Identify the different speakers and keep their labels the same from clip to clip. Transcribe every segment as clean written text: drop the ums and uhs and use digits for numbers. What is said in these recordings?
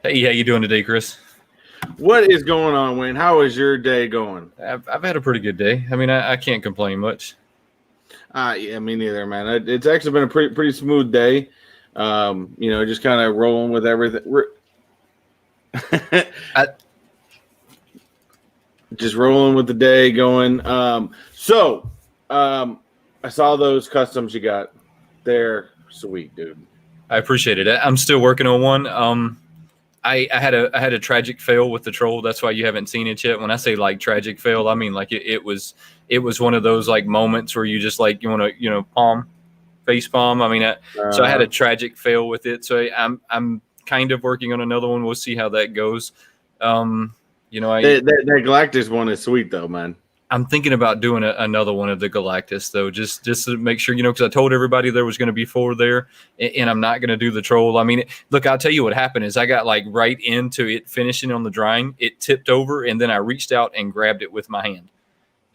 Speaker 1: Hey, how you doing today, Chris?
Speaker 2: What is going on, Wayne? How is your day going?
Speaker 1: I've had a pretty good day. I mean, I can't complain much.
Speaker 2: Yeah, me neither, man. It's actually been a pretty smooth day. Just kind of rolling with everything. Just rolling with the day going. I saw those customs you got. They're sweet, dude.
Speaker 1: I appreciate it. I'm still working on one. I had a tragic fail with the troll. That's why you haven't seen it yet. When I say like tragic fail, I mean like it was one of those like moments where you just like you want to face palm. I mean, so I had a tragic fail with it. So I'm kind of working on another one. We'll see how that goes.
Speaker 2: That Galactus one is sweet though, man.
Speaker 1: I'm thinking about doing another one of the Galactus, though, just to make sure, because I told everybody there was going to be 4 there, and I'm not going to do the troll. I mean, look, I'll tell you what happened is I got like right into it finishing on the drying. It tipped over, and then I reached out and grabbed it with my hand.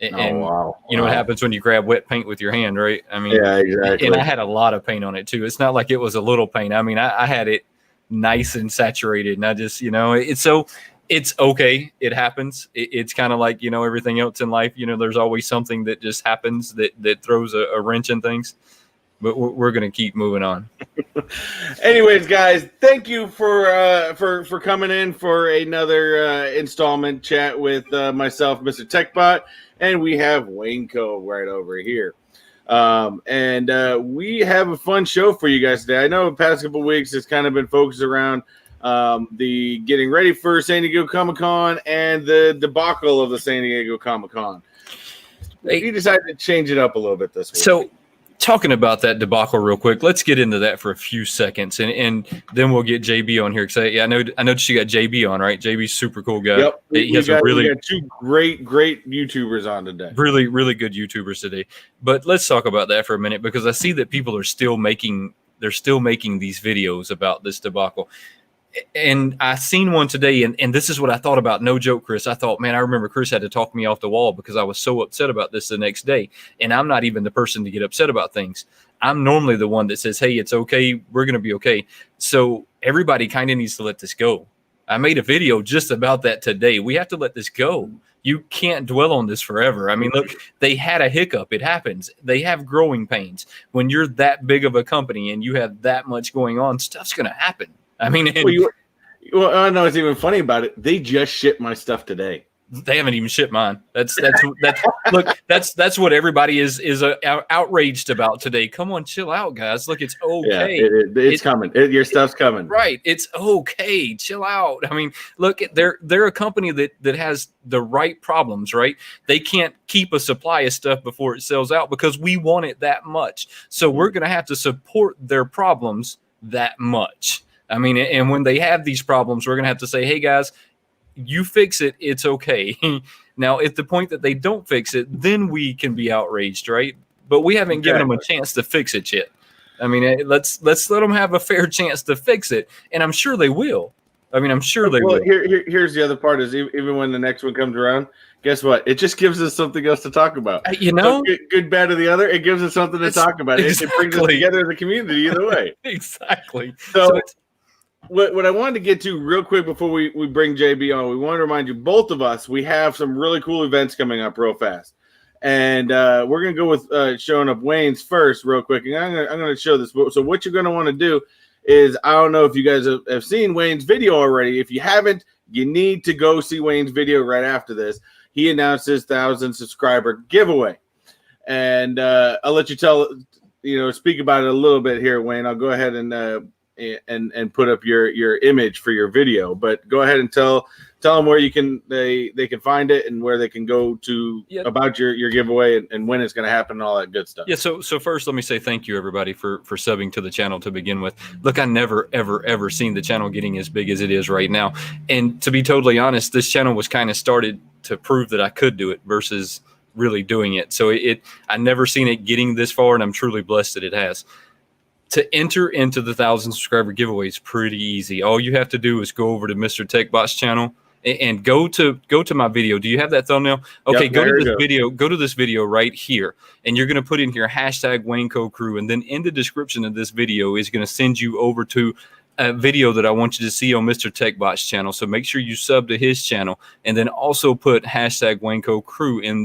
Speaker 1: And
Speaker 2: wow.
Speaker 1: You know what happens when you grab wet paint with your hand, right? I mean,
Speaker 2: yeah, exactly.
Speaker 1: And I had a lot of paint on it, too. It's not like it was a little paint. I mean, I had it nice and saturated, and I just, it's so... It's okay. It happens. It's kind of like, everything else in life, there's always something that just happens that throws a wrench in things, but we're going to keep moving on.
Speaker 2: Anyways, guys, thank you for coming in for another installment chat with myself, Mr. Techbot, and we have WayneKo right over here. We have a fun show for you guys today. I know the past couple of weeks it's kind of been focused around the getting ready for San Diego Comic-Con and the debacle of the San Diego Comic-Con. We decided to change it up a little bit this week.
Speaker 1: So, talking about that debacle real quick, let's get into that for a few seconds, and then we'll get JB on here. Because I know you got JB on, right? JB's super cool guy.
Speaker 2: Yep,
Speaker 1: we got
Speaker 2: 2 great YouTubers on today.
Speaker 1: Really, really good YouTubers today. But let's talk about that for a minute, because I see that people are still making these videos about this debacle. And I seen one today, and this is what I thought about. No joke, Chris. I thought, man, I remember Chris had to talk me off the wall because I was so upset about this the next day. And I'm not even the person to get upset about things. I'm normally the one that says, hey, it's okay. We're going to be okay. So everybody kind of needs to let this go. I made a video just about that today. We have to let this go. You can't dwell on this forever. I mean, look, they had a hiccup. It happens. They have growing pains. When you're that big of a company and you have that much going on, stuff's going to happen. I mean,
Speaker 2: I know it's even funny about it. They just shipped my stuff today.
Speaker 1: They haven't even shipped mine. That's look. That's what everybody is outraged about today. Come on, chill out, guys. Look, it's okay.
Speaker 2: Yeah, it's coming. Your stuff's coming.
Speaker 1: Right. It's okay. Chill out. I mean, look, they're a company that has the right problems, right? They can't keep a supply of stuff before it sells out because we want it that much. So we're going to have to support their problems that much. I mean, and when they have these problems, we're going to have to say, hey, guys, you fix it. It's okay. Now, at the point that they don't fix it, then we can be outraged, right? But we haven't given them a chance to fix it yet. I mean, let's let them have a fair chance to fix it. And I'm sure they will. I mean, I'm sure they will.
Speaker 2: Here's the other part is even when the next one comes around, guess what? It just gives us something else to talk about. So good, bad, or the other. It gives us something to talk about. Exactly. It brings us together as a community either way.
Speaker 1: Exactly.
Speaker 2: So what I wanted to get to real quick before we bring JB on, we want to remind you, both of us, we have some really cool events coming up real fast. And we're going to go with showing up Wayne's first real quick. And I'm going to show this. So what you're going to want to do is, I don't know if you guys have seen Wayne's video already. If you haven't, you need to go see Wayne's video right after this. He announced his 1,000 subscriber giveaway. And I'll let you speak about it a little bit here, Wayne. I'll go ahead and put up your image for your video, but go ahead and tell them where they can find it and where they can go to about your giveaway and when it's going to happen and all that good stuff.
Speaker 1: Yeah. So first, let me say thank you everybody for subbing to the channel to begin with. Look, I never ever seen the channel getting as big as it is right now, and to be totally honest, this channel was kind of started to prove that I could do it versus really doing it. So I never seen it getting this far, and I'm truly blessed that it has. To enter into the 1,000 subscriber giveaway is pretty easy. All you have to do is go over to Mr. Techbot's channel and go to my video. Do you have that thumbnail? Okay,
Speaker 2: yep,
Speaker 1: go to this video. Go to this video right here, and you're going to put in here # WayneKo Crew, and then in the description of this video is going to send you over to a video that I want you to see on Mr. Techbot's channel. So make sure you sub to his channel, and then also put hashtag WayneKo Crew in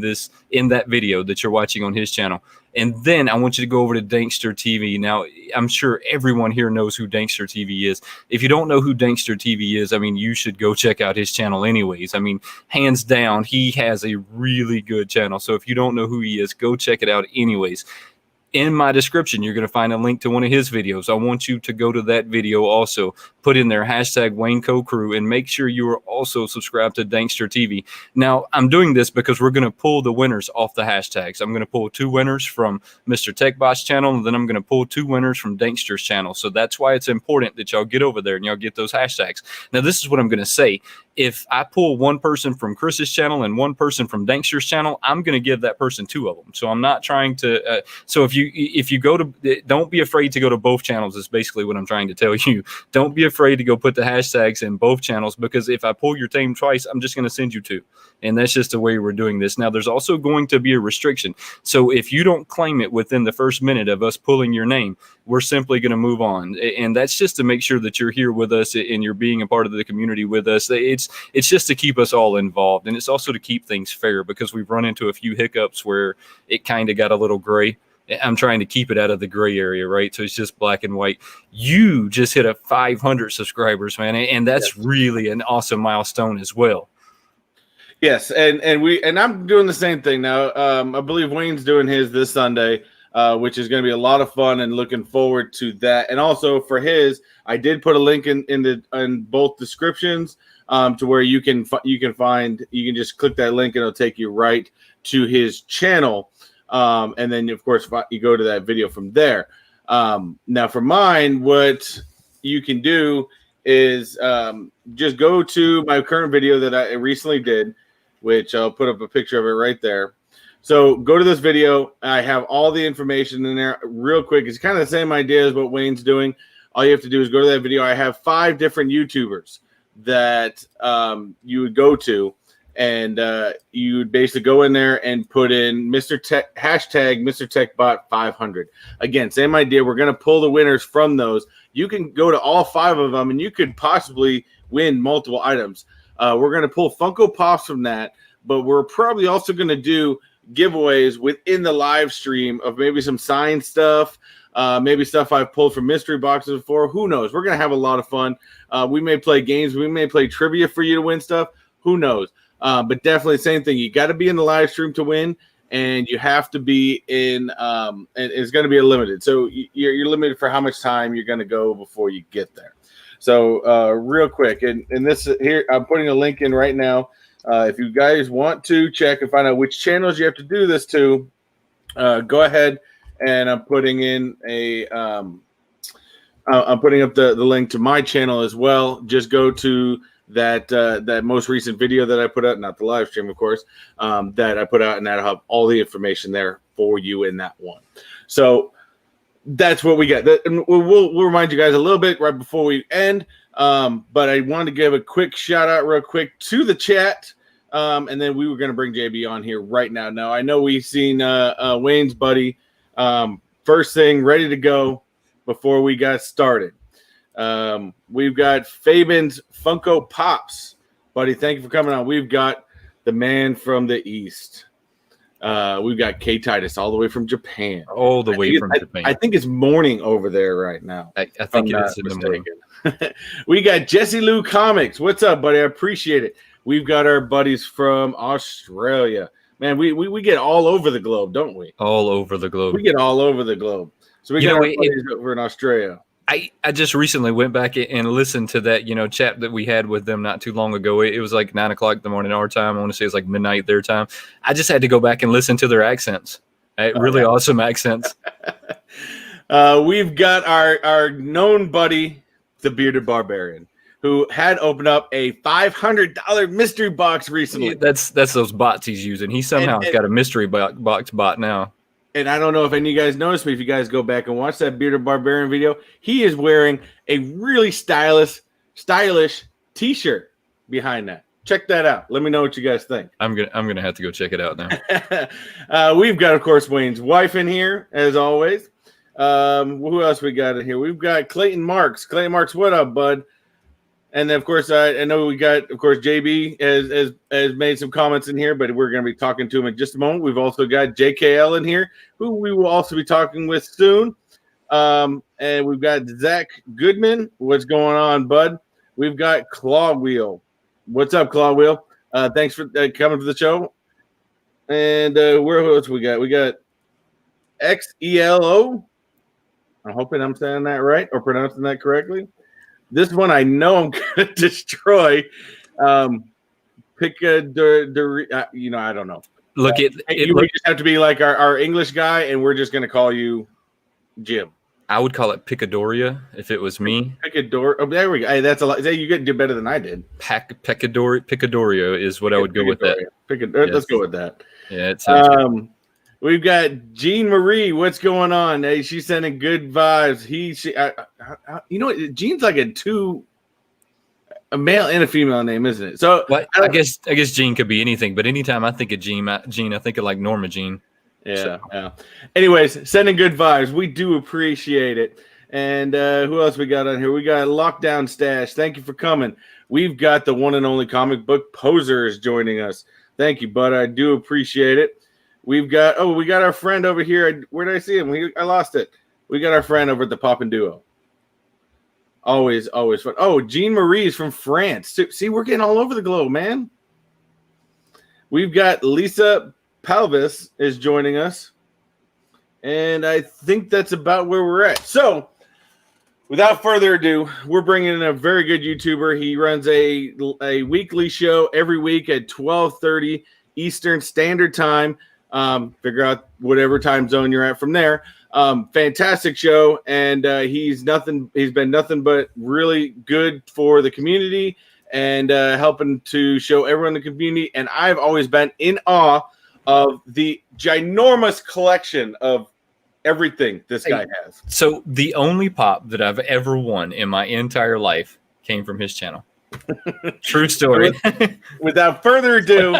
Speaker 1: that video that you're watching on his channel. And then I want you to go over to Dankster TV. Now, I'm sure everyone here knows who Dankster TV is. If you don't know who Dankster TV is, I mean, you should go check out his channel anyways. I mean, hands down, he has a really good channel. So if you don't know who he is, go check it out anyways. In my description, you're going to find a link to one of his videos. I want you to go to that video also. Put in there hashtag WayneKo Crew, and make sure you are also subscribed to Dankster TV. Now, I'm doing this because we're going to pull the winners off the hashtags. I'm going to pull 2 winners from Mr. Techbot's channel, and then I'm going to pull 2 winners from Dankster's channel. So that's why it's important that y'all get over there and y'all get those hashtags. Now, this is what I'm going to say. If I pull 1 person from Chris's channel and 1 person from Dankster's channel, I'm going to give that person 2 of them. So I'm not trying to. So if you go to, don't be afraid to go to both channels. Is basically what I'm trying to tell you. Don't be afraid to go put the hashtags in both channels, because if I pull your team twice, I'm just going to send you 2, and that's just the way we're doing this. Now, there's also going to be a restriction. So if you don't claim it within the first minute of us pulling your name, we're simply going to move on. And that's just to make sure that you're here with us and you're being a part of the community with us. It's just to keep us all involved. And it's also to keep things fair, because we've run into a few hiccups where it kind of got a little gray. I'm trying to keep it out of the gray area, right? So it's just black and white. You just hit a 500 subscribers, man. And that's really an awesome milestone as well.
Speaker 2: Yes. And I'm doing the same thing now. I believe Wayne's doing his this Sunday. Which is going to be a lot of fun, and looking forward to that. And also for his, I did put a link in both descriptions to where you can just click that link and it'll take you right to his channel. And then of course you go to that video from there. Now for mine, what you can do is just go to my current video that I recently did, which I'll put up a picture of it right there. So go to this video. I have all the information in there real quick. It's kind of the same idea as what Wayne's doing. All you have to do is go to that video. I have 5 different YouTubers that you would go to, and you would basically go in there and put in hashtag Mr. Techbot 500. Again, same idea. We're going to pull the winners from those. You can go to all 5 of them, and you could possibly win multiple items. We're going to pull Funko Pops from that, but we're probably also going to do giveaways within the live stream of maybe some signed stuff, maybe stuff I've pulled from mystery boxes before. Who knows? We're going to have a lot of fun. We may play games. We may play trivia for you to win stuff. Who knows? But definitely same thing. You got to be in the live stream to win, and you have to be in and it's going to be limited. So you're limited for how much time you're going to go before you get there. So real quick, and this here, I'm putting a link in right now. If you guys want to check and find out which channels you have to do this to, go ahead, and I'm putting in I'm putting up the link to my channel as well. Just go to that most recent video that I put out, not the live stream, of course, that I put out, and that'll have all the information there for you in that one. So that's what we got. And we'll remind you guys a little bit right before we end. But I wanted to give a quick shout out real quick to the chat. And then we were going to bring JB on here right now. Now, I know we've seen Wayne's buddy first thing ready to go before we got started. We've got Fabian's Funko Pops. Buddy, thank you for coming on. We've got the man from the East. We've got K Titus all the way from Japan.
Speaker 1: All the way from Japan.
Speaker 2: I think it's morning over there right now.
Speaker 1: I think it is in the morning.
Speaker 2: We got Jesse Lou Comics. What's up, buddy? I appreciate it. We've got our buddies from Australia. Man, we get all over the globe, don't we?
Speaker 1: All over the globe.
Speaker 2: We get all over the globe. So we got our buddies over in Australia.
Speaker 1: I just recently went back and listened to that, chat that we had with them not too long ago. It was like 9 o'clock in the morning our time. I want to say it's like midnight their time. I just had to go back and listen to their accents. Really awesome accents.
Speaker 2: We've got our known buddy, the Bearded Barbarian, who had opened up a $500 mystery box recently.
Speaker 1: Yeah, that's those bots he's using. He somehow has got a mystery box bot now.
Speaker 2: And I don't know if any of you guys noticed me. If you guys go back and watch that Bearded Barbarian video, he is wearing a really stylish T-shirt behind that. Check that out. Let me know what you guys think.
Speaker 1: I'm gonna have to go check it out now.
Speaker 2: We've got, of course, Wayne's wife in here as always. Who else we got in here? We've got Clayton Marks. Clayton Marks, what up, bud? And then, of course, I know we got, of course, JB has made some comments in here, but we're going to be talking to him in just a moment. We've also got JKL in here, who we will also be talking with soon. And we've got Zach Goodman. What's going on, bud? We've got Claw Wheel. What's up, Claw Wheel? Thanks for coming to the show. And where else we got? We got XELO. I'm hoping I'm saying that right or pronouncing that correctly. This one I know I'm going to destroy. I don't know.
Speaker 1: Look,
Speaker 2: you just have to be like our English guy, and we're just going to call you Jim.
Speaker 1: I would call it Picadoria if it was me.
Speaker 2: Picador. Oh, there we go. Hey, that's a lot. You did better than I did.
Speaker 1: Picadoria is what I would go with that.
Speaker 2: Yes. Let's go with that.
Speaker 1: Yeah, it sounds good.
Speaker 2: We've got Jean Marie. What's going on? Hey, she's sending good vibes. You know what? Jean's like a male and a female name, isn't it? So
Speaker 1: I guess Jean could be anything, but anytime I think of Jean, I think of like Norma Jean.
Speaker 2: Yeah,
Speaker 1: so.
Speaker 2: Yeah. Anyways, sending good vibes. We do appreciate it. And who else we got on here? We got Lockdown Stash. Thank you for coming. We've got the one and only comic book posers joining us. Thank you, bud. I do appreciate it. We got our friend over here. Where did I see him? I lost it. We got our friend over at the Poppin' Duo. Always fun. Oh, Jean Marie is from France. See, we're getting all over the globe, man. We've got Lisa Palvis is joining us. And I think that's about where we're at. So, without further ado, we're bringing in a very good YouTuber. He runs a weekly show every week at 12:30 Eastern Standard Time. Figure out whatever time zone you're at from there. Fantastic show, and he's been nothing but really good for the community and helping to show everyone in the community. And I've always been in awe of the ginormous collection of everything this guy has.
Speaker 1: So the only pop that I've ever won in my entire life came from his channel. True story.
Speaker 2: Without further ado,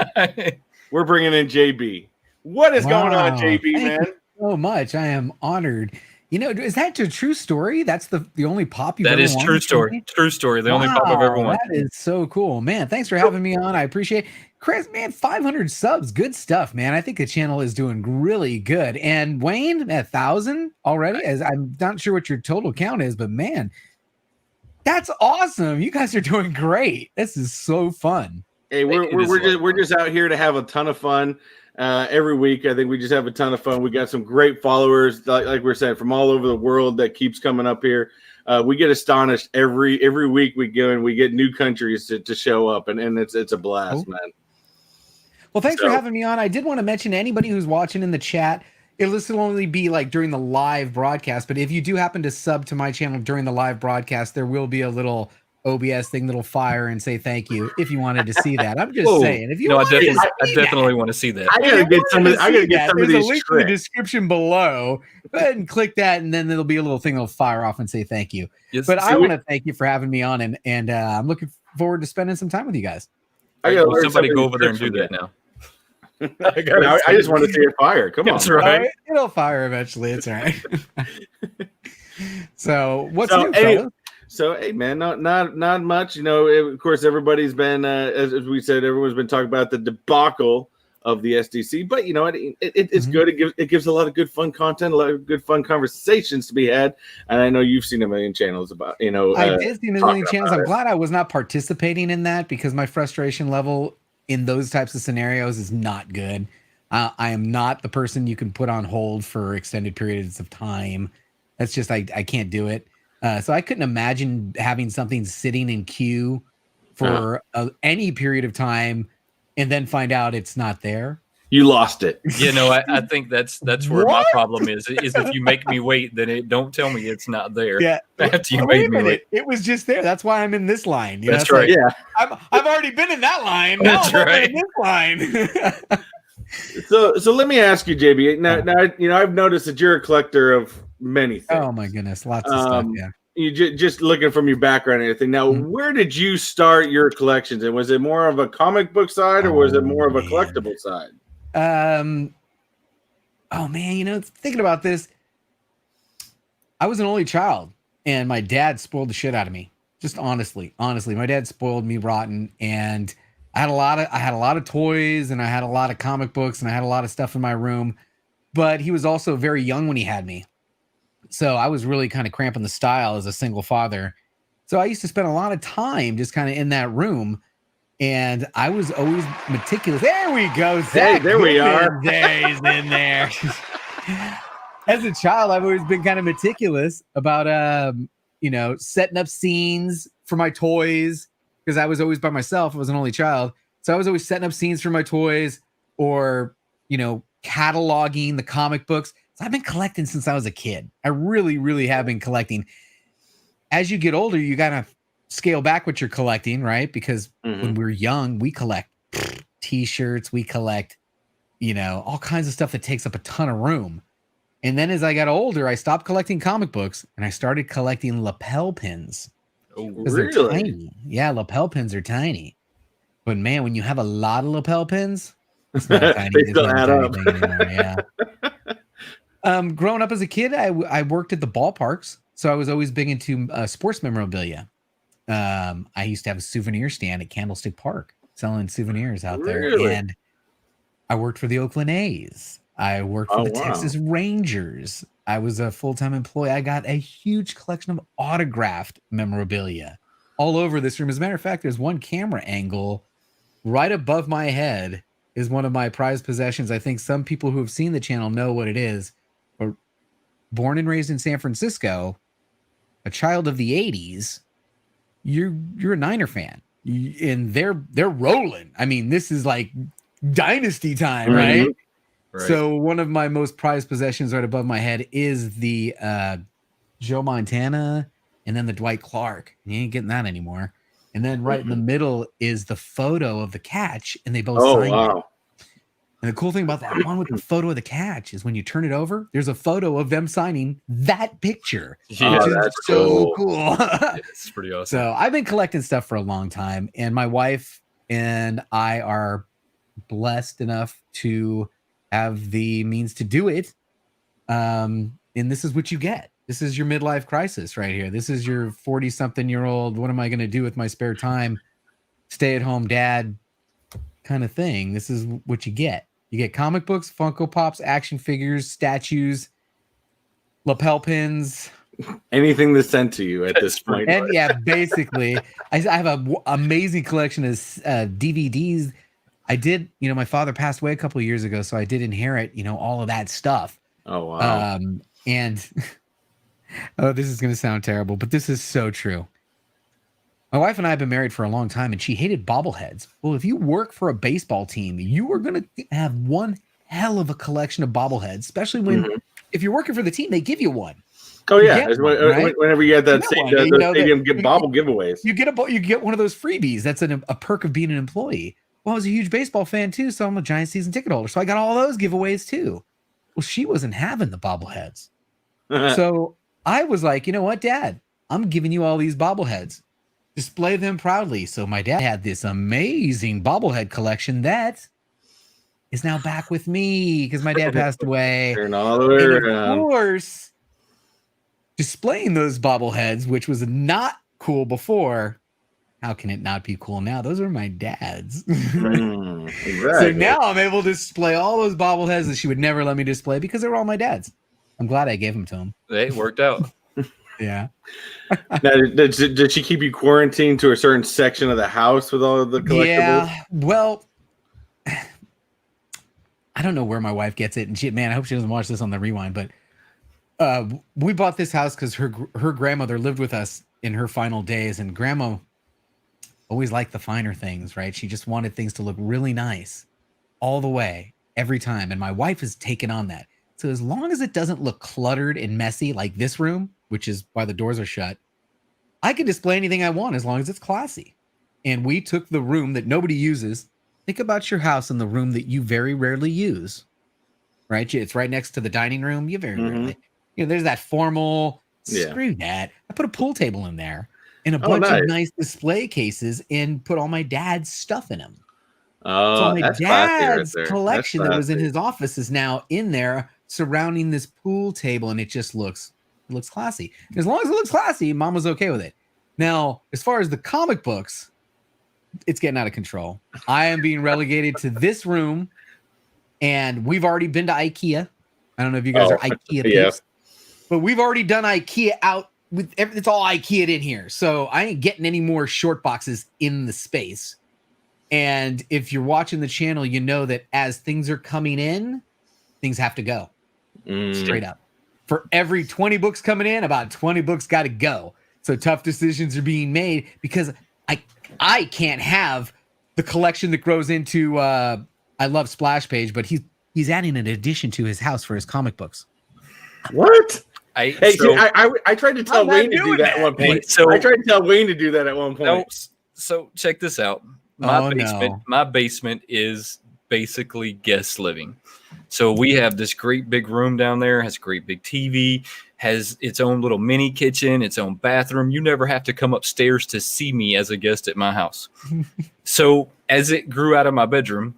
Speaker 2: we're bringing in JB. What is going on, JB, man?
Speaker 3: Thank you so much. I am honored. You know, is that a true story? That's the only pop you've
Speaker 1: ever won? That is
Speaker 3: won?
Speaker 1: true story. True story. The only pop I've ever won.
Speaker 3: That is so cool, man. Thanks for having me on. I appreciate it. Chris, man, 500 subs. Good stuff, man. I think the channel is doing really good. And Wayne, 1,000 already. As I'm not sure what your total count is, but man, that's awesome. You guys are doing great. This is so fun.
Speaker 2: Hey, we're just out here to have a ton of fun. Every week, I think we just have a ton of fun. We got some great followers, like we're saying, from all over the world that keeps coming up here. We get astonished every week we go and we get new countries to show up, and it's a blast, man.
Speaker 3: Well, thanks for having me on. I did want to mention to anybody who's watching in the chat, this will only be like during the live broadcast, but if you do happen to sub to my channel during the live broadcast, there will be a little OBS thing that'll fire and say thank you if you wanted to see that. I'm just saying. If you
Speaker 1: I definitely want to see that.
Speaker 2: I gotta get some of
Speaker 3: There's
Speaker 2: these
Speaker 3: a link in the description below. Go ahead and click that, and then there'll be a little thing that'll fire off and say thank you. Yes, but I want to thank you for having me on, and I'm looking forward to spending some time with you guys.
Speaker 1: Somebody go over there and do that now.
Speaker 2: I just want to see it fire. Come on.
Speaker 1: That's right.
Speaker 3: It'll fire eventually. It's all right. So what's new, fellas?
Speaker 2: So, hey, man, not much. You know, of course, everybody's been, as we said, everyone's been talking about the debacle of the SDC. But, you know, it's good. It gives a lot of good, fun content, a lot of good, fun conversations to be had. And I know you've seen a million channels about, you know.
Speaker 3: I did see a million channels. I'm glad I was not participating in that because my frustration level in those types of scenarios is not good. I am not the person you can put on hold for extended periods of time. That's just, I can't do it. So I couldn't imagine having something sitting in queue for any period of time and then find out it's not there.
Speaker 2: You lost it.
Speaker 1: You know, I think that's where my problem is if you make me wait, then don't tell me it's not there.
Speaker 3: Yeah.
Speaker 1: After you made me wait.
Speaker 3: It was just there. That's why I'm in this line.
Speaker 1: That's right.
Speaker 3: Like, yeah. I've already been in that line. Now
Speaker 1: That's
Speaker 3: I'm
Speaker 1: right.
Speaker 3: in this line.
Speaker 2: So let me ask you, JB. Now, you know, I've noticed that you're a collector of many things.
Speaker 3: Oh my goodness, lots of stuff. Yeah.
Speaker 2: You just looking from your background and everything. Now, where did you start your collections? And was it more of a comic book side, or was it more of a collectible side?
Speaker 3: Oh man, you know, thinking about this, I was an only child, and my dad spoiled the shit out of me. Just honestly, my dad spoiled me rotten, and I had a lot of toys, and I had a lot of comic books, and I had a lot of stuff in my room. But he was also very young when he had me, so I was really kind of cramping the style as a single father. So I used to spend a lot of time just kind of in that room, and I was always meticulous. There we go, Zach.
Speaker 2: Hey, there we are.
Speaker 3: He's in there. As a child, I've always been kind of meticulous about, setting up scenes for my toys, because I was always by myself. I was an only child. So I was always setting up scenes for my toys, or, cataloging the comic books. So I've been collecting since I was a kid. I really, really have been collecting. As you get older, you got to scale back what you're collecting, right? Because when we're young, we collect t-shirts, we collect, all kinds of stuff that takes up a ton of room. And then as I got older, I stopped collecting comic books and I started collecting lapel pins.
Speaker 2: Oh,
Speaker 3: because they're tiny. Yeah, lapel pins are tiny. But man, when you have a lot of lapel pins, it's not a tiny,
Speaker 2: they still add up.
Speaker 3: Yeah. Growing up as a kid, I worked at the ballparks, so I was always big into sports memorabilia. I used to have a souvenir stand at Candlestick Park selling souvenirs out there, and I worked for the Oakland A's. I worked for the Texas Rangers. I was a full-time employee. I got a huge collection of autographed memorabilia all over this room. As a matter of fact, there's one camera angle right above my head is one of my prized possessions. I think some people who have seen the channel know what it is. But born and raised in San Francisco, a child of the 80s, you're a Niner fan. And they're rolling. I mean, this is like dynasty time, right? Right. So one of my most prized possessions right above my head is the Joe Montana and then the Dwight Clark. You ain't getting that anymore. And then right in the middle is the photo of the catch, and they both signed it. And the cool thing about that one with the photo of the catch is when you turn it over, there's a photo of them signing that picture.
Speaker 1: Yeah,
Speaker 3: which is so cool.
Speaker 1: It's pretty awesome.
Speaker 3: So I've been collecting stuff for a long time, and my wife and I are blessed enough to have the means to do it. And this is what you get. This is your midlife crisis right here. This is your 40-something-year-old, what am I going to do with my spare time? Stay-at-home dad kind of thing. This is what you get. You get comic books, Funko Pops, action figures, statues, lapel pins.
Speaker 2: Anything that's sent to you at this point.
Speaker 3: And yeah, basically. I have an amazing collection of DVDs. I did, my father passed away a couple of years ago, so I did inherit, all of that stuff.
Speaker 2: Oh, wow.
Speaker 3: And this is going to sound terrible, but this is so true. My wife and I have been married for a long time, and she hated bobbleheads. Well, if you work for a baseball team, you are going to have one hell of a collection of bobbleheads, especially when, if you're working for the team, they give you one.
Speaker 2: Oh, yeah. Whenever you get that stadium bobble giveaways.
Speaker 3: You get one of those freebies. That's a perk of being an employee. Well, I was a huge baseball fan, too, so I'm a Giant season ticket holder. So I got all those giveaways, too. Well, she wasn't having the bobbleheads. So I was like, you know what, Dad? I'm giving you all these bobbleheads. Display them proudly. So my dad had this amazing bobblehead collection that is now back with me because my dad passed away.
Speaker 2: Turn all the way around.
Speaker 3: Of course, displaying those bobbleheads, which was not cool before, how can it not be cool now? Those are my dad's.
Speaker 2: Exactly.
Speaker 3: So now I'm able to display all those bobbleheads that she would never let me display because they were all my dad's. I'm glad I gave them to him.
Speaker 1: They worked out.
Speaker 3: Yeah.
Speaker 2: Now, did she keep you quarantined to a certain section of the house with all of the collectibles?
Speaker 3: Yeah. Well, I don't know where my wife gets it. And I hope she doesn't watch this on the rewind, but we bought this house because her grandmother lived with us in her final days, and grandma always liked the finer things, right? She just wanted things to look really nice all the way, every time. And my wife has taken on that. So as long as it doesn't look cluttered and messy like this room, which is why the doors are shut, I can display anything I want as long as it's classy. And we took the room that nobody uses. Think about your house and the room that you very rarely use, right? It's right next to the dining room. You very rarely, there's that formal, screw that. I put a pool table in there and a bunch of nice display cases and put all my dad's stuff in them.
Speaker 2: Oh,
Speaker 3: so my
Speaker 2: that's
Speaker 3: dad's
Speaker 2: right
Speaker 3: collection that was in his office is now in there surrounding this pool table, and it just looks It looks classy. As long as it looks classy, Mom was okay with it. Now, as far as the comic books, it's getting out of control. I am being relegated to this room, and we've already been to IKEA. I don't know if you guys are IKEA peeps, but we've already done IKEA out with it's all IKEA'd in here. So I ain't getting any more short boxes in the space. And if you're watching the channel, you know that as things are coming in, things have to go straight up. For every 20 books coming in, about 20 books got to go. So tough decisions are being made because I can't have the collection that grows into I love Splash Page, but he's adding an addition to his house for his comic books.
Speaker 2: What? I tried to tell Wayne to do that at one point. I tried to tell Wayne to do that at one point.
Speaker 1: No, so check this out. My basement is basically guest living. So we have this great big room down there, has a great big TV, has its own little mini kitchen, its own bathroom. You never have to come upstairs to see me as a guest at my house. So as it grew out of my bedroom,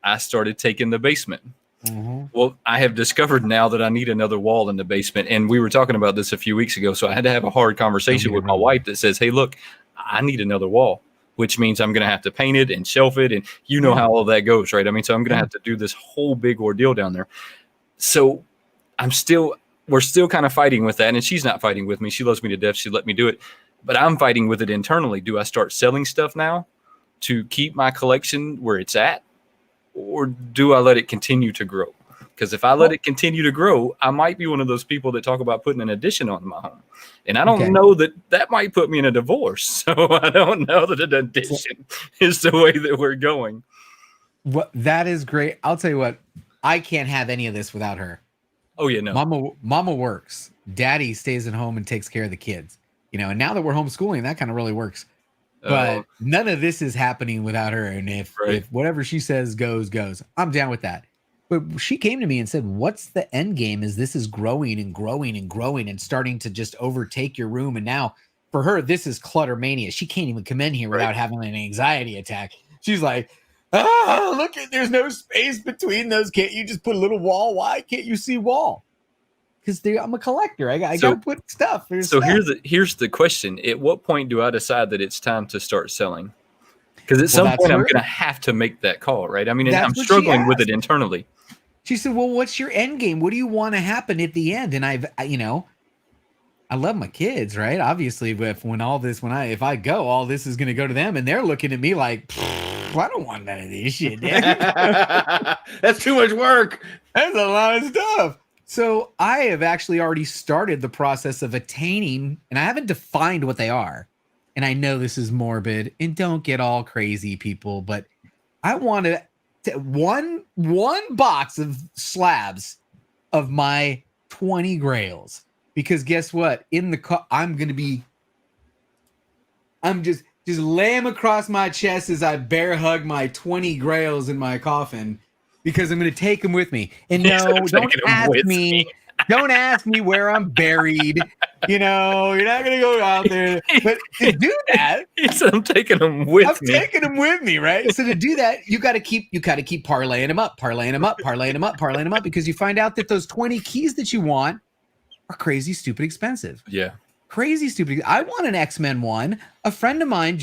Speaker 1: I started taking the basement. Mm-hmm. Well, I have discovered now that I need another wall in the basement. And we were talking about this a few weeks ago. So I had to have a hard conversation with my wife that says, hey, look, I need another wall, which means I'm going to have to paint it and shelf it. And you know how all that goes, right? I mean, so I'm going to have to do this whole big ordeal down there. So we're still kind of fighting with that. And she's not fighting with me. She loves me to death. She let me do it. But I'm fighting with it internally. Do I start selling stuff now to keep my collection where it's at? Or do I let it continue to grow? Because if I let it continue to grow, I might be one of those people that talk about putting an addition on my home. And I don't know that might put me in a divorce. So I don't know that an addition is the way that we're going.
Speaker 3: What that is great. I'll tell you what, I can't have any of this without her.
Speaker 1: Oh, yeah, no.
Speaker 3: Mama works. Daddy stays at home and takes care of the kids. And now that we're homeschooling, that kind of really works. But none of this is happening without her. And if whatever she says goes, I'm down with that. But she came to me and said, what's the end game is this is growing and growing and growing and starting to just overtake your room. And now for her, this is clutter mania. She can't even come in here without having an anxiety attack. She's like, look, there's no space between those. Can't you just put a little wall? Why can't you see wall? Because I'm a collector. I got to put stuff.
Speaker 1: Here's the question. At what point do I decide that it's time to start selling? Because at some point I'm going to have to make that call, right? I mean, I'm struggling with it internally.
Speaker 3: She said, well, what's your end game? What do you want to happen at the end? And I love my kids, right? Obviously, if I go, all this is going to go to them. And they're looking at me like, I don't want none of this shit, Dad.
Speaker 2: That's too much work.
Speaker 3: That's a lot of stuff. So I have actually already started the process of attaining, and I haven't defined what they are. And I know this is morbid, and don't get all crazy, people, but I want to one box of slabs of my 20 grails. Because guess what? In the I'm just lay them across my chest as I bear hug my 20 grails in my coffin. Because I'm going to take them with me. And no, don't ask me where I'm buried. You're not going to go out there. But to do that,
Speaker 1: he said, I'm taking them with me.
Speaker 3: I'm taking them with me, right? So to do that, you got to keep parlaying them up, because you find out that those 20 keys that you want are crazy, stupid, expensive.
Speaker 1: Yeah.
Speaker 3: Crazy, stupid. I want an X-Men one. A friend of mine,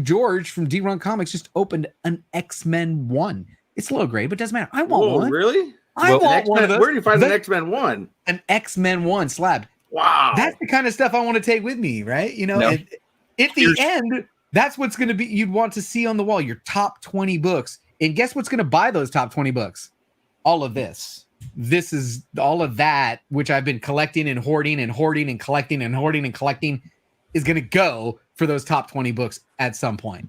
Speaker 3: George from D-Run Comics, just opened an X-Men one. It's low grade, but doesn't matter. I want one.
Speaker 2: Really?
Speaker 3: I want one of those.
Speaker 2: Where do you find an X-Men 1?
Speaker 3: An X-Men 1 slab.
Speaker 2: Wow.
Speaker 3: That's the kind of stuff I want to take with me, right? At the end, that's what's going to be, you'd want to see on the wall, your top 20 books. And guess what's going to buy those top 20 books? All of this. This is all of that, which I've been collecting and hoarding and hoarding and collecting and hoarding and collecting, is going to go for those top 20 books at some point.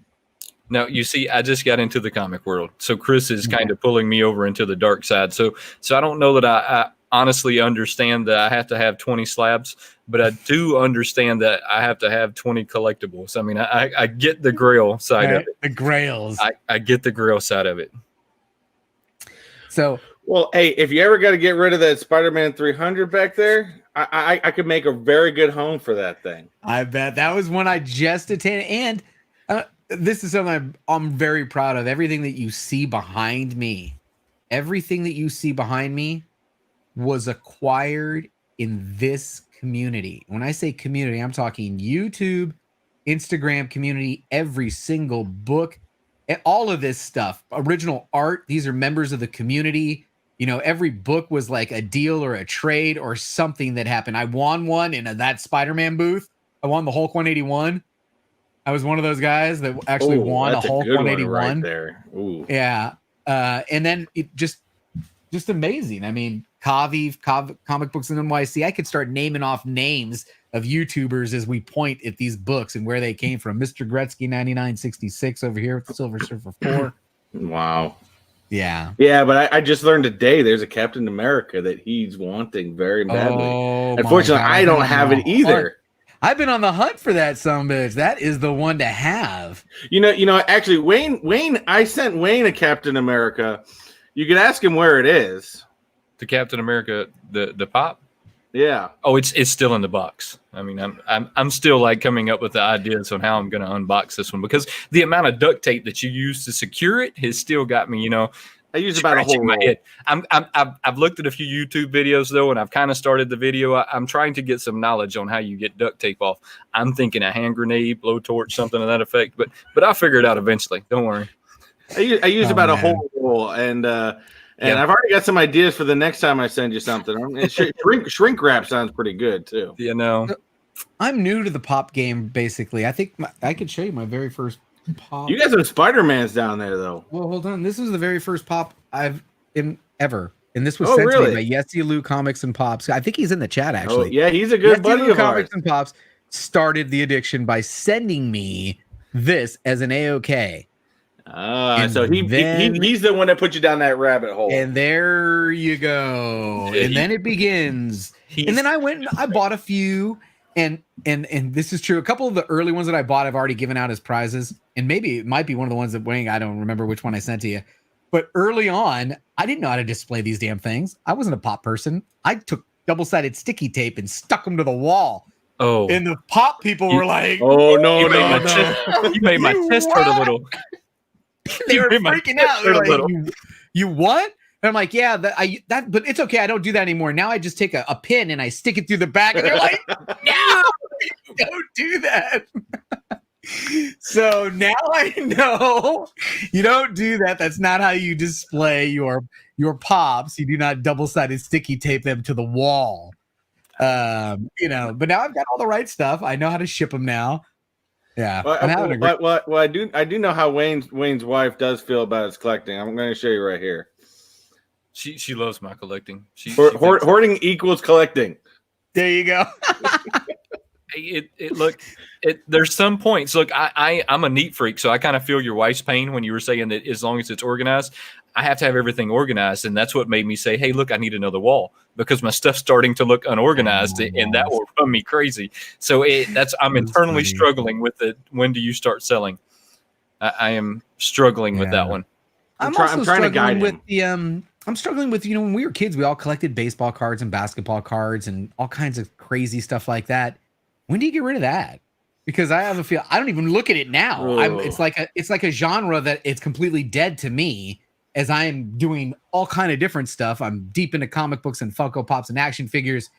Speaker 1: Now, you see, I just got into the comic world. So Chris is kind of pulling me over into the dark side. So I don't know that I honestly understand that I have to have 20 slabs, but I do understand that I have to have 20 collectibles. I mean, I get the grail side of it.
Speaker 3: The grails.
Speaker 1: I get the grail side of it.
Speaker 3: So,
Speaker 2: well, hey, if you ever got to get rid of that Spider-Man 300 back there, I could make a very good home for that thing.
Speaker 3: I bet. That was one I just attended. And this is something I'm very proud of. Everything that you see behind me was acquired in this community. When I say community, I'm talking YouTube, Instagram community, every single book, all of this stuff, original art. These are members of the community. You know, every book was like a deal or a trade or something that happened. I won one in that Spider-Man booth. I won the Hulk 181. I was one of those guys that actually won a Hulk 181
Speaker 2: right there. Ooh.
Speaker 3: Yeah. And then it just amazing. I mean, Kavi, Comic Books in NYC, I could start naming off names of YouTubers as we point at these books and where they came from. Mr. Gretzky 9966 over here with the Silver Surfer 4.
Speaker 2: Wow.
Speaker 3: Yeah.
Speaker 2: Yeah, but I just learned today there's a Captain America that he's wanting very badly. Unfortunately, I don't have it either.
Speaker 3: I've been on the hunt for that sumbitch. That is the one to have.
Speaker 2: You know, actually, Wayne, I sent Wayne a Captain America. You could ask him where it is.
Speaker 1: The Captain America, the pop.
Speaker 2: Yeah.
Speaker 1: Oh, it's still in the box. I mean, I'm still like coming up with the ideas on how I'm going to unbox this one, because the amount of duct tape that you use to secure it has still got me, you know.
Speaker 2: I use about a whole roll.
Speaker 1: I've looked at a few YouTube videos though, and I've kind of started the video. I'm trying to get some knowledge on how you get duct tape off. I'm thinking a hand grenade, blowtorch, something to that effect. But I'll figure it out eventually. Don't worry.
Speaker 2: I use about a whole roll, and I've already got some ideas for the next time I send you something. Shrink wrap sounds pretty good too.
Speaker 1: You know,
Speaker 3: I'm new to the pop game. Basically, I think I could show you my very first pop.
Speaker 2: You got some Spider-Mans down there though.
Speaker 3: Well, hold on. This is the very first pop I've ever, and this was sent to me by Yesy Lou Comics and Pops. I think he's in the chat actually.
Speaker 2: Oh, yeah, he's a good buddy of ours.
Speaker 3: Comics and Pops started the addiction by sending me this as an AOK.
Speaker 2: So he's the one that put you down that rabbit hole.
Speaker 3: And there you go. And then it begins. And then I went and I bought a few. And this is true. A couple of the early ones that I bought, I've already given out as prizes. And maybe it might be one of the ones that Wayne, I don't remember which one I sent to you. But early on, I didn't know how to display these damn things. I wasn't a pop person. I took double-sided sticky tape and stuck them to the wall.
Speaker 1: Oh.
Speaker 3: And the pop people were like,
Speaker 2: "Oh no,
Speaker 1: you made my chest hurt a little."
Speaker 3: They were freaking out. They're like, you what? And I'm like, yeah, but it's okay. I don't do that anymore. Now I just take a pin and I stick it through the back. And they're like, no, don't do that. So now I know you don't do that. That's not how you display your pops. You do not double-sided sticky tape them to the wall. But now I've got all the right stuff. I know how to ship them now. Yeah.
Speaker 2: Well, I do know how Wayne's wife does feel about his collecting. I'm going to show you right here.
Speaker 1: She loves my collecting.
Speaker 2: Hoarding equals collecting.
Speaker 3: There you go.
Speaker 1: There's some points. Look, I'm a neat freak, so I kind of feel your wife's pain when you were saying that as long as it's organized, I have to have everything organized, and that's what made me say, "Hey, look, I need another wall," because my stuff's starting to look unorganized, and that will run me crazy. So I'm internally struggling with it. When do you start selling? I am struggling with that one.
Speaker 3: I'm trying to guide with him. I'm struggling with, when we were kids, we all collected baseball cards and basketball cards and all kinds of crazy stuff like that. When do you get rid of that? Because I have a feel I don't even look at it now. It's like a genre that it's completely dead to me, as I am doing all kind of different stuff. I'm deep into comic books and Funko Pops and action figures,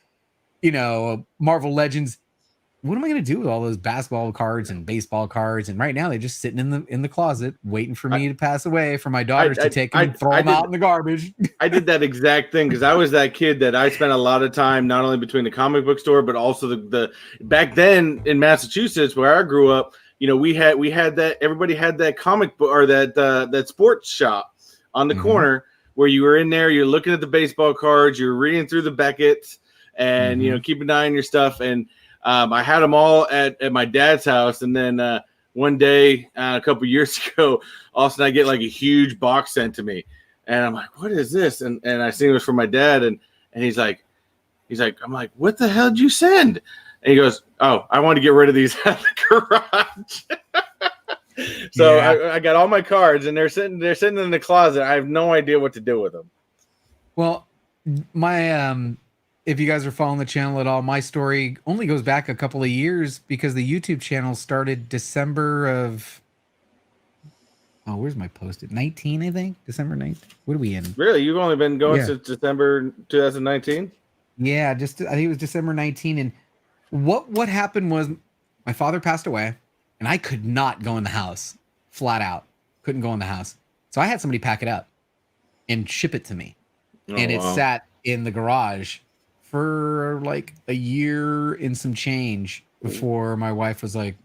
Speaker 3: Marvel Legends. What am I going to do with all those basketball cards and baseball cards? And right now they're just sitting in the closet waiting for me to pass away, for my daughters to take them and throw them out in the garbage.
Speaker 2: I did that exact thing because I was that kid that I spent a lot of time not only between the comic book store, but also the back then in Massachusetts where I grew up. We had that, everybody had that comic book or that sports shop on the corner where you were in there, you're looking at the baseball cards, you're reading through the Beckett's, and keep an eye on your stuff. And I had them all at my dad's house, and then one day a couple years ago, all of a sudden I get like a huge box sent to me, and I'm like, "What is this?" And I seen it was from my dad, and he's like, I'm like, "What the hell did you send?" And he goes, "Oh, I want to get rid of these out of the garage." So I got all my cards, and they're sitting in the closet. I have no idea what to do with them.
Speaker 3: Well, my if you guys are following the channel at all, my story only goes back a couple of years because the YouTube channel started December of, where's my post-it? 19, I think. December 19th. What are we in?
Speaker 2: Really? You've only been going since December 2019?
Speaker 3: Yeah, just I think it was December 19. And what happened was my father passed away, and I could not go in the house. Flat out. Couldn't go in the house. So I had somebody pack it up and ship it to me.
Speaker 2: Oh,
Speaker 3: And it
Speaker 2: wow.
Speaker 3: sat in the garage for like a year and some change before my wife was like,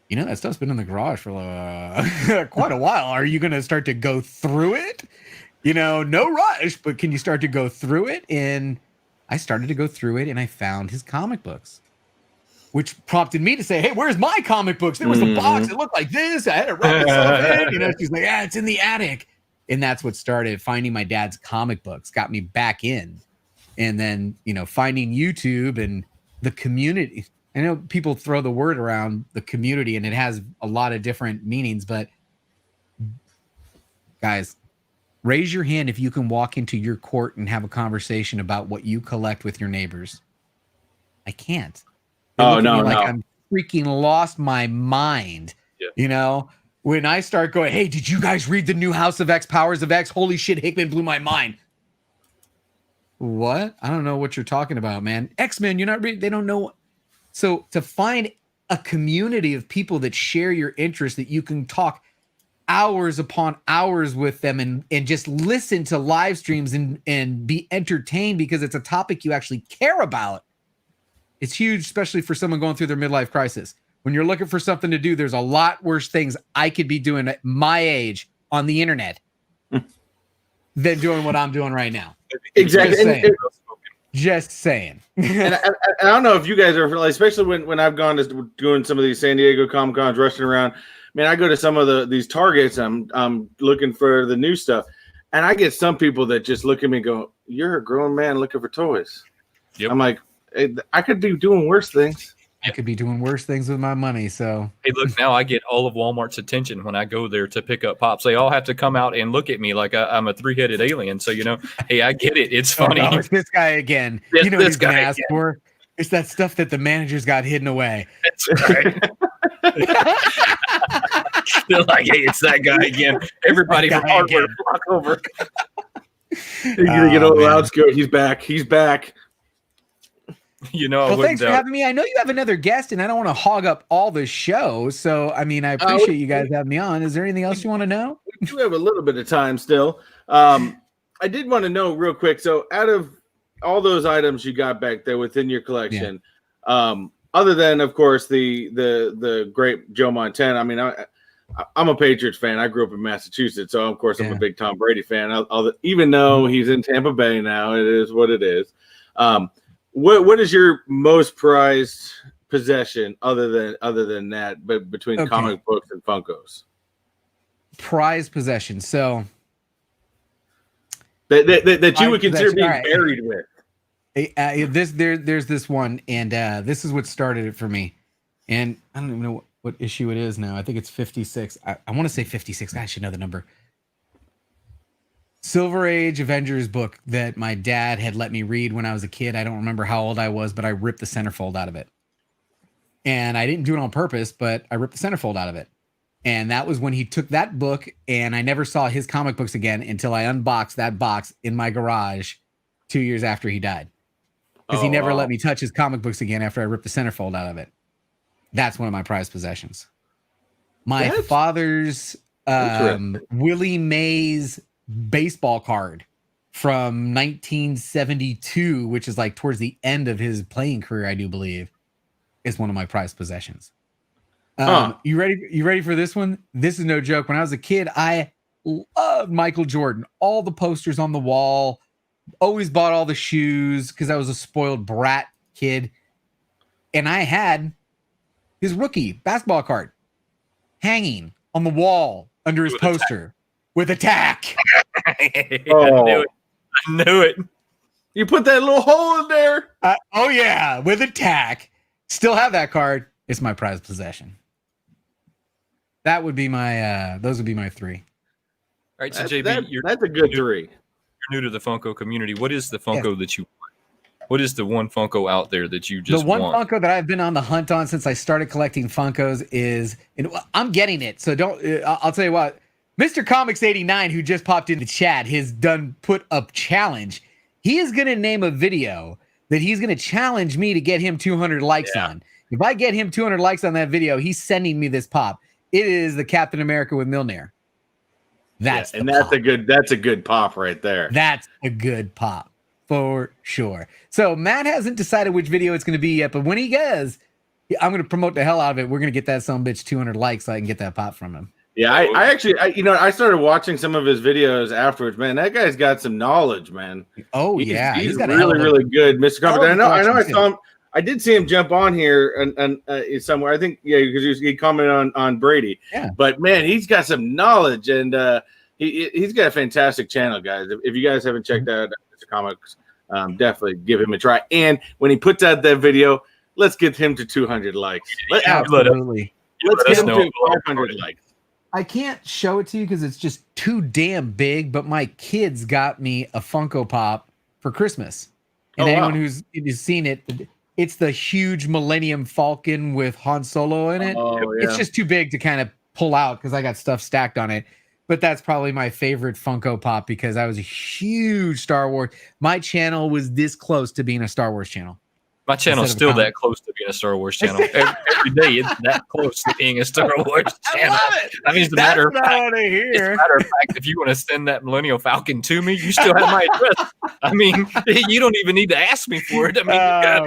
Speaker 3: you know, that stuff's been in the garage for quite a while. Are you going to start to go through it? You know, no rush, but can you start to go through it? And I started to go through it, and I found his comic books, which prompted me to say, hey, where's my comic books? There was a box that looked like this. I had to wrap myself in. You know, she's like, yeah, it's in the attic. And that's what started. Finding my dad's comic books got me back in. And then, you know, finding YouTube and the community. I know people throw the word around, the community, and it has a lot of different meanings, but guys, raise your hand if you can walk into your court and have a conversation about what you collect with your neighbors. I can't. They look at me like I'm freaking lost my mind.
Speaker 1: Yeah.
Speaker 3: You know, when I start going, hey, did you guys read the new House of X, Powers of X? Holy shit, Hickman blew my mind. What? I don't know what you're talking about, man. X-Men, you're not reading. They don't know. So to find a community of people that share your interests, that you can talk hours upon hours with them and just listen to live streams and be entertained because it's a topic you actually care about. It's huge, especially for someone going through their midlife crisis. When you're looking for something to do, there's a lot worse things I could be doing at my age on the internet than doing what I'm doing right now.
Speaker 2: Exactly.
Speaker 3: Just saying.
Speaker 2: And I don't know if you guys are, like, especially when I've gone to doing some of these San Diego Comic Cons, rushing around. Man, I go to some of these Targets. I'm looking for the new stuff, and I get some people that just look at me and go, "You're a grown man looking for toys."
Speaker 1: Yep.
Speaker 2: I'm like, hey, I could be doing worse things.
Speaker 3: I could be doing worse things with my money. So
Speaker 1: hey, look, now I get all of Walmart's attention when I go there to pick up pops. They all have to come out and look at me like I'm a three-headed alien. So, you know, hey, I get it. It's funny.
Speaker 3: Oh, no, it's this guy again. You know what he's going to ask for? It's that stuff that the managers got hidden away.
Speaker 1: That's right. They're like, hey, it's that guy again. Everybody from hardware block over.
Speaker 2: You're gonna get all loud, scared. He's back. He's back.
Speaker 1: You know,
Speaker 3: well, thanks for having me. I know you have another guest, and I don't want to hog up all the show. So, I mean, I appreciate you guys having me on. Is there anything else you want to know?
Speaker 2: We do have a little bit of time still. I did want to know real quick. So, out of all those items you got back there within your collection, other than, of course, the great Joe Montana. I mean, I'm a Patriots fan. I grew up in Massachusetts, so of course I'm a big Tom Brady fan. Even though he's in Tampa Bay now, it is what it is. What is your most prized possession other than that, but between comic books and Funkos?
Speaker 3: Prized possession. So
Speaker 2: that you would consider being buried with.
Speaker 3: There's this one, and this is what started it for me. And I don't even know what issue it is now. I think it's 56. I want to say 56. I should know the number. Silver Age Avengers book that my dad had let me read when I was a kid. I don't remember how old I was, but I ripped the centerfold out of it. And I didn't do it on purpose, but I ripped the centerfold out of it. And that was when he took that book, and I never saw his comic books again until I unboxed that box in my garage 2 years after he died. Because he never let me touch his comic books again after I ripped the centerfold out of it. That's one of my prized possessions. My father's Willie Mays baseball card from 1972, which is like towards the end of his playing career, I do believe, is one of my prized possessions. You ready for this one? This is no joke. When I was a kid, I loved Michael Jordan. All the posters on the wall. Always bought all the shoes because I was a spoiled brat kid. And I had his rookie basketball card hanging on the wall under his poster with attack.
Speaker 1: I knew it.
Speaker 2: You put that little hole in there.
Speaker 3: Oh yeah, with attack. Still have that card. It's my prized possession. That would be my. Those would be my three.
Speaker 1: All right, so JB,
Speaker 2: that's a good three.
Speaker 1: You're new to the Funko community. What is the Funko that you want? What is the one Funko out there that you just want?
Speaker 3: The one Funko that I've been on the hunt on since I started collecting Funkos is, and I'm getting it. So don't. I'll tell you what. Mr. Comics 89, who just popped in the chat, has put up challenge. He is going to name a video that he's going to challenge me to get him 200 likes on. If I get him 200 likes on that video, he's sending me this pop. It is the Captain America with Mjolnir. That's
Speaker 2: a good pop right there.
Speaker 3: That's a good pop for sure. So Matt hasn't decided which video it's going to be yet, but when he does, I'm going to promote the hell out of it. We're going to get that son bitch 200 likes so I can get that pop from him.
Speaker 2: Yeah, I actually, I started watching some of his videos afterwards. Man, that guy's got some knowledge, man.
Speaker 3: Oh,
Speaker 2: he's got really good, Mr. Carpenter. I saw him. I did see him jump on here and somewhere. I think, because he commented on Brady. Yeah. But man, he's got some knowledge, and he's got a fantastic channel, guys. If you guys haven't checked out Mr. Comics, definitely give him a try. And when he puts out that video, let's get him to 200 likes.
Speaker 3: Absolutely.
Speaker 2: Let's get him to 500 likes.
Speaker 3: I can't show it to you because it's just too damn big, but my kids got me a Funko Pop for Christmas. And anyone who's seen it, it's the huge Millennium Falcon with Han Solo in it. It's just too big to kind of pull out because I got stuff stacked on it. But that's probably my favorite Funko Pop because I was a huge Star Wars. My channel was this close to being a Star Wars channel.
Speaker 1: My channel's still that close to being a Star Wars channel. Every day it's that close to being a Star Wars channel. I mean, as a matter of fact, if you want to send that Millennial Falcon to me, you still have my address. I mean, you don't even need to ask me for it. I mean,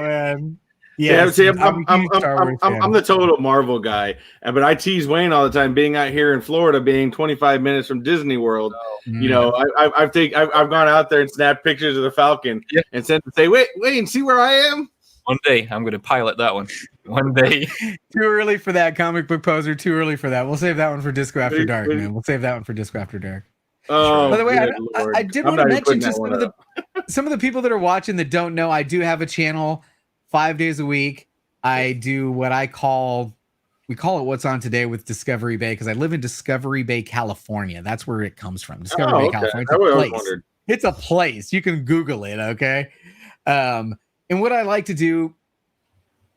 Speaker 3: man.
Speaker 2: Yeah, see, I'm the total Marvel guy, but I tease Wayne all the time, being out here in Florida, being 25 minutes from Disney World. You know, I've gone out there and snapped pictures of the Falcon and sent to say, Wayne, see where I am.
Speaker 1: One day I'm going to pilot that one. One day.
Speaker 3: Too early for that, comic book poser. Too early for that. We'll save that one for Disco After Dark, man. We'll save that one for Disco After Dark.
Speaker 2: Oh,
Speaker 3: by the way, I did want to mention to some of the people that are watching that don't know, I do have a channel 5 days a week. I do what we call it What's On Today with Discovery Bay, because I live in Discovery Bay, California. That's where it comes from. Discovery Bay, California. It's a place. It's a place. You can Google it, okay? And what I like to do,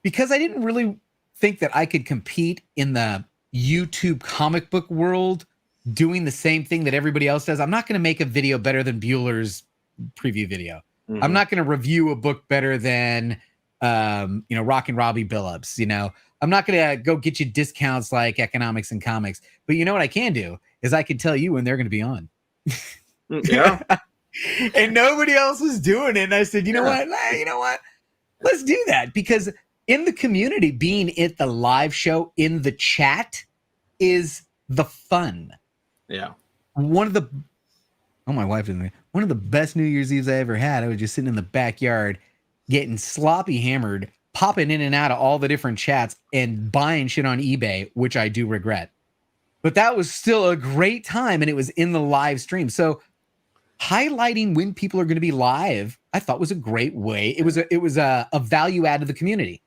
Speaker 3: because I didn't really think that I could compete in the YouTube comic book world doing the same thing that everybody else does, I'm not going to make a video better than Bueller's preview video. Mm-hmm. I'm not going to review a book better than, Rockin' Robbie Billups. I'm not going to go get you discounts like Economics and Comics. But you know what I can do is I can tell you when they're going to be on.
Speaker 2: Yeah.
Speaker 3: And nobody else was doing it. And I said, you know what? Let's do that. Because in the community, being at the live show in the chat is the fun.
Speaker 2: Yeah.
Speaker 3: One of the best New Year's Eves I ever had. I was just sitting in the backyard getting sloppy hammered, popping in and out of all the different chats and buying shit on eBay, which I do regret. But that was still a great time, and it was in the live stream. So highlighting when people are going to be live, I thought was a great way. It was a value add to the community.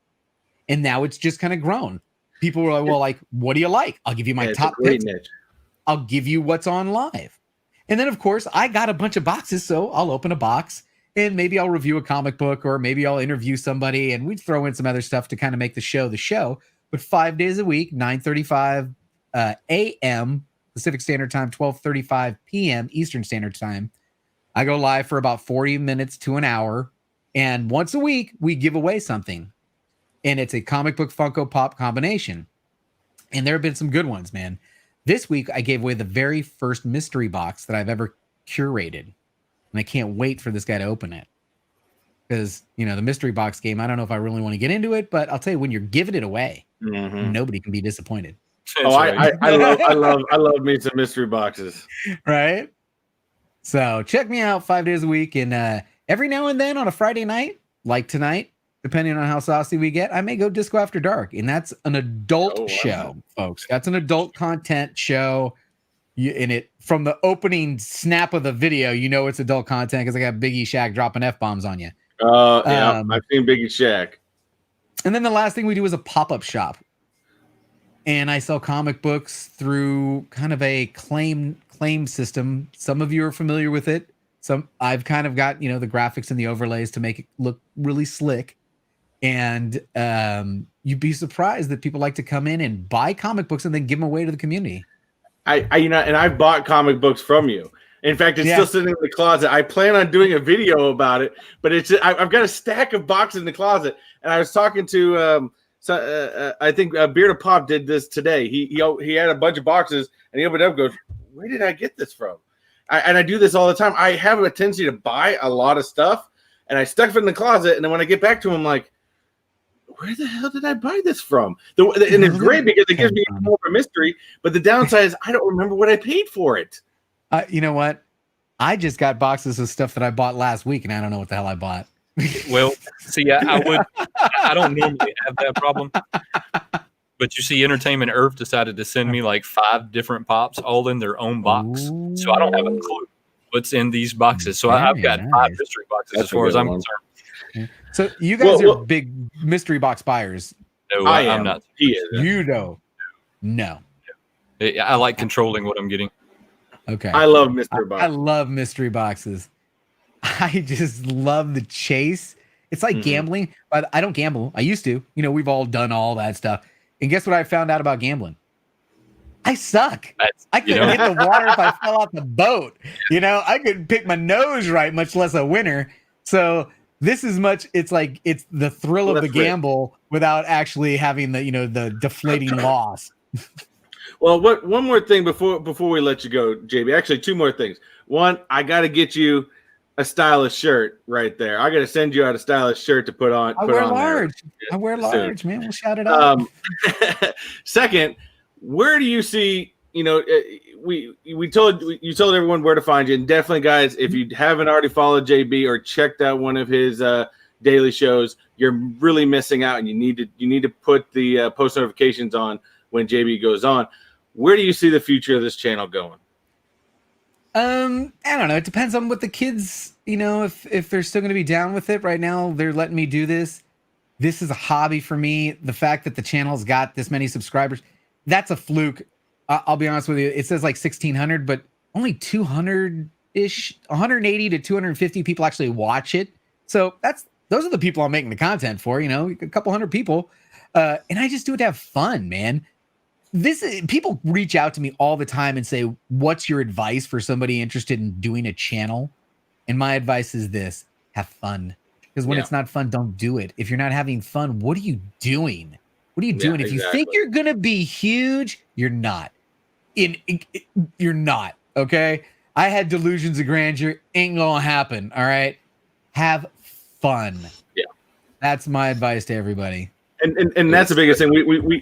Speaker 3: And now it's just kind of grown. People were like, what do you like? I'll give you my top picks. I'll give you what's on live. And then, of course, I got a bunch of boxes, so I'll open a box and maybe I'll review a comic book or maybe I'll interview somebody and we'd throw in some other stuff to kind of make the show. But 5 days a week, 9:35 a.m. Pacific Standard Time, 12:35 p.m. Eastern Standard Time. I go live for about 40 minutes to an hour. And once a week, we give away something. And it's a comic book Funko Pop combination. And there have been some good ones, man. This week, I gave away the very first mystery box that I've ever curated. And I can't wait for this guy to open it. Because, the mystery box game, I don't know if I really want to get into it, but I'll tell you, when you're giving it away, nobody can be disappointed.
Speaker 2: I love me some mystery boxes.
Speaker 3: Right? So check me out 5 days a week. And every now and then on a Friday night, like tonight, depending on how saucy we get, I may go Disco After Dark. And that's an adult show, folks. That's an adult content show. From the opening snap of the video, it's adult content because I got Biggie Shaq dropping F-bombs on you.
Speaker 2: Yeah, I've seen Biggie Shaq.
Speaker 3: And then the last thing we do is a pop-up shop. And I sell comic books through kind of a claim system. Some of you are familiar with it. I've kind of got, the graphics and the overlays to make it look really slick. And you'd be surprised that people like to come in and buy comic books and then give them away to the community.
Speaker 2: And I've bought comic books from you. In fact, it's still sitting in the closet. I plan on doing a video about it, but I've got a stack of boxes in the closet. And I was talking to I think Beard of Pop did this today. He had a bunch of boxes, and he opened it up and goes, where did I get this from? And I do this all the time. I have a tendency to buy a lot of stuff, and I stuck it in the closet, and then when I get back to them, I'm like, where the hell did I buy this from? And it's great because it gives me more of a mystery, but the downside is I don't remember what I paid for it.
Speaker 3: You know what? I just got boxes of stuff that I bought last week, and I don't know what the hell I bought.
Speaker 1: Well, see, I don't normally have that problem. But you see, Entertainment Earth decided to send me like 5 different pops, all in their own box. Ooh. So I don't have a clue what's in these boxes. So I've got 5 mystery boxes as far as I'm concerned.
Speaker 3: So you guys are big mystery box buyers.
Speaker 1: No, I'm not.
Speaker 3: You know. No.
Speaker 1: I like controlling what I'm getting.
Speaker 3: Okay.
Speaker 2: I love mystery boxes.
Speaker 3: I love mystery boxes. I just love the chase. It's like gambling, but I don't gamble. I used to. You know, we've all done all that stuff. And guess what I found out about gambling? I suck. I couldn't hit the water if I fell off the boat. You know, I couldn't pick my nose right, much less a winner. So this is it's like it's the thrill of the gamble without actually having the deflating loss.
Speaker 2: Well, one more thing before we let you go, JB. Actually, 2 more things. One, I got to get you a stylish shirt right there. I got to send you out a stylish shirt to put on.
Speaker 3: I wear large. I wear large, man. We'll shout it out.
Speaker 2: Second, where do you see? You know, you told everyone where to find you, and definitely, guys, if you haven't already followed JB or checked out one of his daily shows, you're really missing out, and you need to put the post notifications on when JB goes on. Where do you see the future of this channel going?
Speaker 3: I don't know. It depends on what the kids, if they're still going to be down with it. Right now, they're letting me do this. This is a hobby for me. The fact that the channel's got this many subscribers, that's a fluke. I'll be honest with you. It says like 1,600, but only 200-ish, 180 to 250 people actually watch it. So those are the people I'm making the content for, a couple hundred people. And I just do it to have fun, man. People reach out to me all the time and say, what's your advice for somebody interested in doing a channel? And my advice is this: have fun. Because when it's not fun, don't do it. If you're not having fun, what are you doing? What are you doing? If you think you're going to be huge, you're not. You're not, okay? I had delusions of grandeur. Ain't going to happen, all right? Have fun.
Speaker 2: Yeah.
Speaker 3: That's my advice to everybody.
Speaker 2: And that's the biggest thing.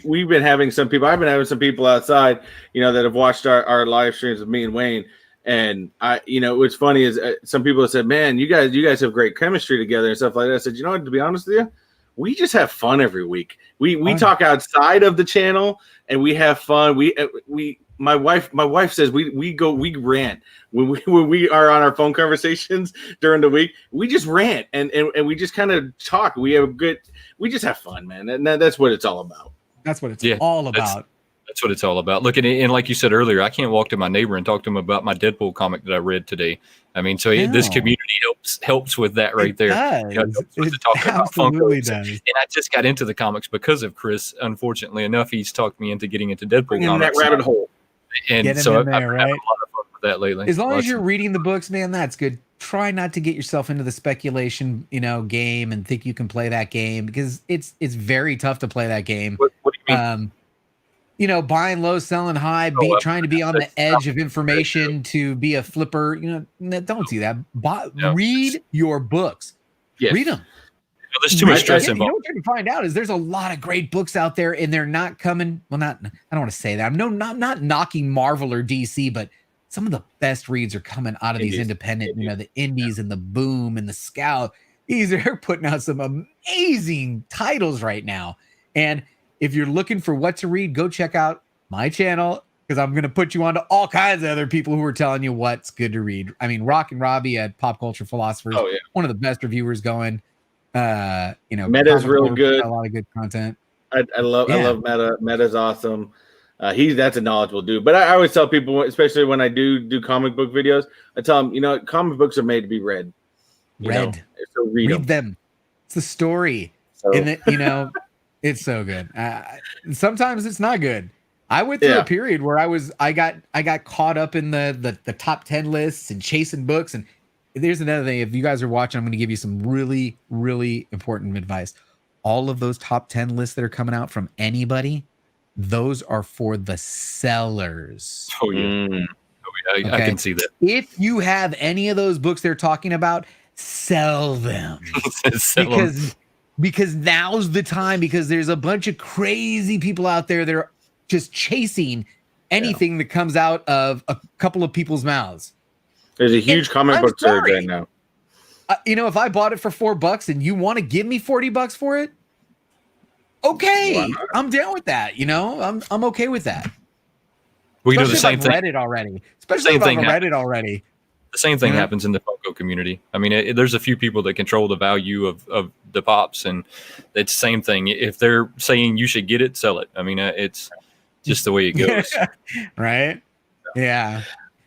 Speaker 2: We've been having some people. I've been having some people outside, that have watched our live streams of me and Wayne. And what's funny is some people have said, "Man, you guys have great chemistry together and stuff like that." I said, to be honest with you, we just have fun every week. We talk outside of the channel and we have fun. My wife says we rant when we are on our phone conversations during the week. We just rant and we just kind of talk. We just have fun, man. And that's what it's all about.
Speaker 3: That's what it's all about.
Speaker 1: That's what it's all about. Look, and like you said earlier, I can't walk to my neighbor and talk to him about my Deadpool comic that I read today. I mean, so this community helps with that right there.
Speaker 3: It absolutely does.
Speaker 1: And I just got into the comics because of Chris. Unfortunately enough, he's talked me into getting into Deadpool
Speaker 2: in
Speaker 1: comics.
Speaker 2: That rabbit hole.
Speaker 1: And so I've had a lot of fun with that lately.
Speaker 3: As long as you're reading the books, man, that's good. Try not to get yourself into the speculation, game and think you can play that game, because it's very tough to play that game.
Speaker 2: What do you mean?
Speaker 3: Buying low, selling high, trying to be on the edge of information to be a flipper. Don't do that. Read your books.
Speaker 2: Yes.
Speaker 3: Read them.
Speaker 1: There's too much stress involved.
Speaker 3: What you're going to find out is there's a lot of great books out there, and they're not coming. Well, I don't want to say that. I'm not knocking Marvel or DC, but some of the best reads are coming out of these independent, the indies and the Boom and the Scout. They're putting out some amazing titles right now. And if you're looking for what to read, go check out my channel, because I'm going to put you on to all kinds of other people who are telling you what's good to read. I mean, Rock and Robbie at Pop Culture Philosophers, one of the best reviewers going.
Speaker 2: Meta's real good.
Speaker 3: A lot of good content.
Speaker 2: I love Meta. Meta's awesome. That's a knowledgeable dude. But I always tell people, especially when I do comic book videos, I tell them, comic books are made to be read. So read
Speaker 3: them. It's the story, and it's so good. Sometimes it's not good. I went through a period where I got caught up in the top 10 lists and chasing books. And there's another thing. If you guys are watching, I'm going to give you some really, really important advice. All of those top 10 lists that are coming out from anybody, those are for the sellers.
Speaker 1: Oh yeah. I can see that.
Speaker 3: If you have any of those books they're talking about, sell them. Because now's the time, because there's a bunch of crazy people out there that are just chasing anything that comes out of a couple of people's mouths.
Speaker 2: There's a huge comic book surge right now.
Speaker 3: If I bought it for $4 and you want to give me $40 for it, okay, I'm down with that. I'm okay with that.
Speaker 1: We do the same thing.
Speaker 3: Read it already. Especially if I've read it already.
Speaker 1: The same thing happens in the Funko community. I mean, there's a few people that control the value of the pops, and it's the same thing. If they're saying you should get it, sell it. I mean, it's just the way it goes.
Speaker 3: Right? Yeah.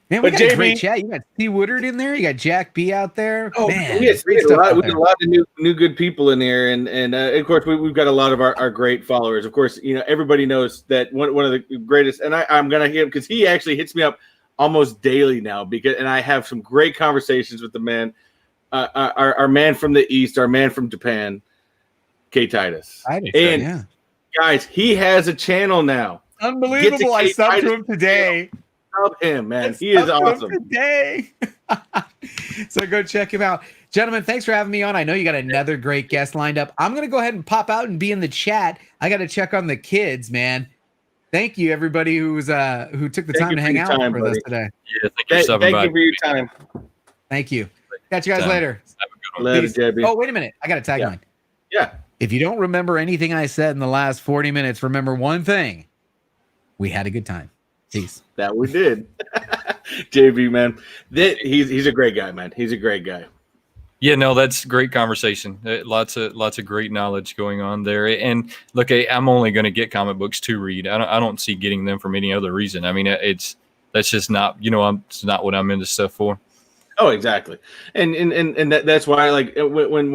Speaker 3: Man, we got a great chat. You got C. Woodard in there. You got Jack B out there.
Speaker 2: Oh,
Speaker 3: man,
Speaker 2: we got a lot of new good people in there, and of course we've got a lot of our great followers. Of course, everybody knows that one of the greatest, and I'm gonna hit him because he actually hits me up almost daily now, and I have some great conversations with the man, our man from the East, our man from Japan, K. Titus. Guys, he has a channel now.
Speaker 3: Unbelievable! I subbed to him today.
Speaker 2: Love him, man. He is awesome
Speaker 3: today. So go check him out, gentlemen. Thanks for having me on. I know you got another great guest lined up. I'm gonna go ahead and pop out and be in the chat. I got to check on the kids, man. Thank you, everybody who took the time to hang out with us today.
Speaker 1: Yeah, thank you
Speaker 2: for your time.
Speaker 3: Thank you. Catch you guys later.
Speaker 2: Later, JB.
Speaker 3: Oh, wait a minute. I got a tagline.
Speaker 2: Yeah.
Speaker 3: If you don't remember anything I said in the last 40 minutes, remember one thing. We had a good time. Peace.
Speaker 2: That we did. JB, man. He's a great guy, man. He's a great guy.
Speaker 1: Yeah, no, that's great conversation. Lots of great knowledge going on there. And look, I'm only going to get comic books to read. I don't see getting them from any other reason. I mean, that's just not, it's not what I'm into stuff for.
Speaker 2: Oh, exactly. And that's why, like, when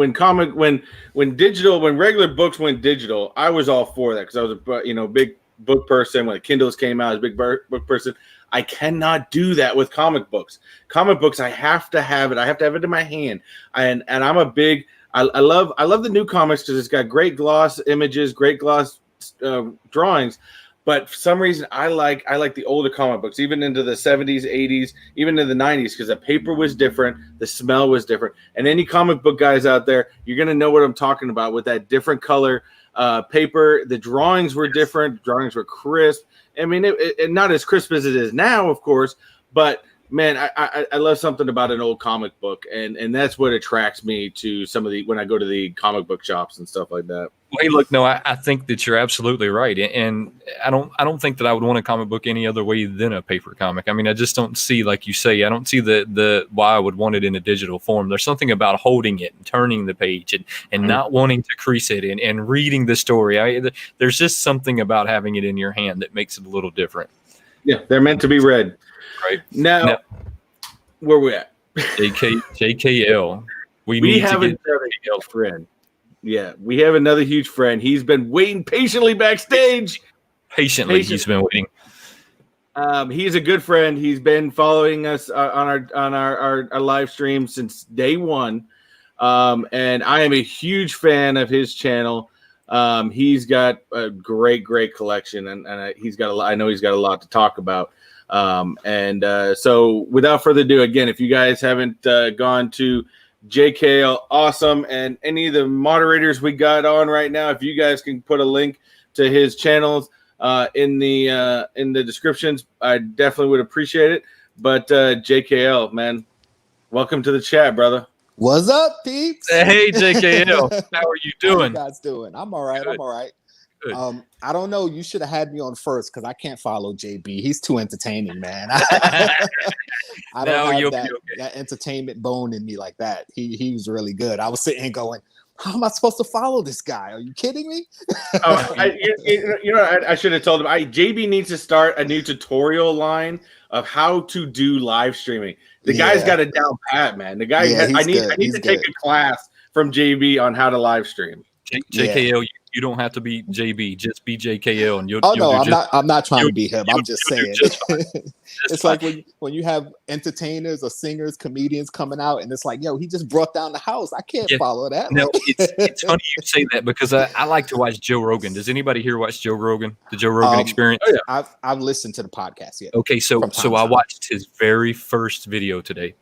Speaker 2: regular books went digital, I was all for that because I was a big book person. When Kindles came out, I was a big book person. I cannot do that with comic books. Comic books, I have to have it. I have to have it in my hand. And I'm a big. I love the new comics because it's got great gloss images, great gloss drawings. But for some reason, I like the older comic books, even into the 70s, 80s, even in the 90s, because the paper was different, the smell was different. And any comic book guys out there, you're gonna know what I'm talking about with that different color paper. The drawings were different. Drawings were crisp. I mean, it not as crisp as it is now, of course, but man, I love something about an old comic book, and that's what attracts me to some of when I go to the comic book shops and stuff like that.
Speaker 1: Hey, look, no, I think that you're absolutely right, and I don't think that I would want a comic book any other way than a paper comic. I mean, I just don't see, like you say, I don't see the why I would want it in a digital form. There's something about holding it and turning the page and not wanting to crease it and reading the story. There's just something about having it in your hand that makes it a little different.
Speaker 2: Yeah, they're meant to be read. Right now, where we at?
Speaker 1: JKL.
Speaker 2: We have another huge friend. Yeah, we have another huge friend. He's been waiting patiently backstage.
Speaker 1: Patiently. He's been waiting.
Speaker 2: He's a good friend. He's been following us on our live stream since day one, and I am a huge fan of his channel. He's got a great collection, and I know he's got a lot to talk about. So without further ado, again, if you guys haven't gone to JKL Awesome and any of the moderators we got on right now, if you guys can put a link to his channels in the descriptions, I definitely would appreciate it. But JKL, man, welcome to the chat, brother.
Speaker 4: What's up, peeps?
Speaker 1: Hey, JKL, how are you doing?
Speaker 4: How you guys doing? I'm all right.
Speaker 1: Good.
Speaker 4: I'm all right.
Speaker 1: Good.
Speaker 4: I don't know. You should have had me on first because I can't follow JB. He's too entertaining, man. I don't have that entertainment bone in me like that. He was really good. I was sitting here going, how am I supposed to follow this guy? Are you kidding me?
Speaker 2: I should have told him. JB needs to start a new tutorial line of how to do live streaming. The guy's got it down pat, man. The guy, I need to take a class from JB on how to live stream.
Speaker 1: JKL, You don't have to be JB. Just be JKL, and you'll.
Speaker 4: Oh
Speaker 1: you'll
Speaker 4: no,
Speaker 1: do
Speaker 4: I'm not trying to be him. I'm just
Speaker 1: you'll
Speaker 4: saying.
Speaker 1: do just fine.
Speaker 4: It's like when you have entertainers or singers, comedians coming out, and it's like, yo, he just brought down the house. I can't follow that.
Speaker 1: No, it's funny you say that because I like to watch Joe Rogan. Does anybody here watch Joe Rogan? The Joe Rogan Experience?
Speaker 2: Oh yeah.
Speaker 4: I've listened to the podcast. Yeah.
Speaker 1: Okay, so I watched his very first video today.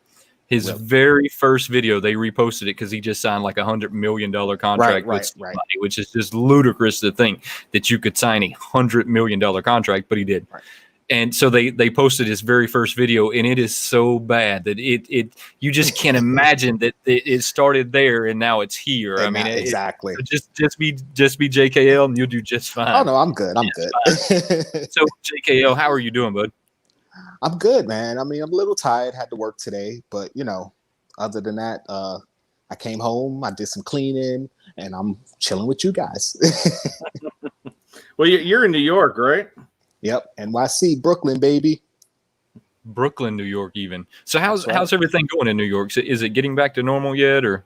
Speaker 1: His very first video, they reposted it because he just signed like $100 million contract with somebody, which is just ludicrous to think that you could sign $100 million contract, but he did. Right. And so they posted his very first video, and it is so bad that it you just can't imagine that it started there and now it's here. I mean,
Speaker 4: exactly.
Speaker 1: Just be JKL, and you'll do just fine.
Speaker 4: Oh no, I'm good. I'm good.
Speaker 1: So JKL, how are you doing, bud?
Speaker 4: I'm good, man. I mean, I'm a little tired. Had to work today, but other than that, I came home. I did some cleaning, and I'm chilling with you guys.
Speaker 2: Well, you're in New York, right?
Speaker 4: Yep, NYC, Brooklyn, baby.
Speaker 1: Brooklyn, New York, even. So how's everything going in New York? So is it getting back to normal yet, or?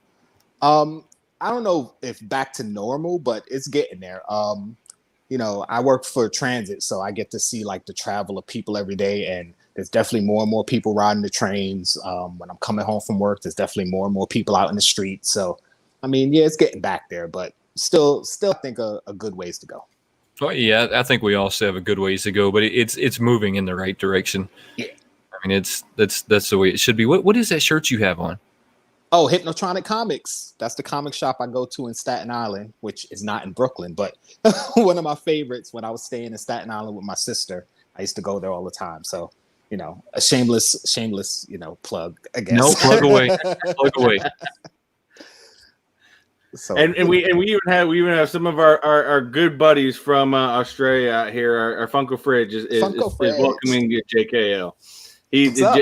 Speaker 4: I don't know if back to normal, but it's getting there. I work for transit, so I get to see like the travel of people every day, and there's definitely more and more people riding the trains. When I'm coming home from work, there's definitely more and more people out in the street. So, I mean, yeah, it's getting back there, but still, I think a good ways to go.
Speaker 1: Well, yeah, I think we also have a good ways to go, but it's moving in the right direction.
Speaker 4: Yeah,
Speaker 1: I mean, that's the way it should be. What is that shirt you have on?
Speaker 4: Oh, Hypnotronic Comics. That's the comic shop I go to in Staten Island, which is not in Brooklyn, but one of my favorites. When I was staying in Staten Island with my sister, I used to go there all the time. So, a shameless, plug, I guess.
Speaker 1: No, plug away. Plug away.
Speaker 2: So, and we even have some of our good buddies from Australia out here. Our Funko Fridge is welcoming you, JKL.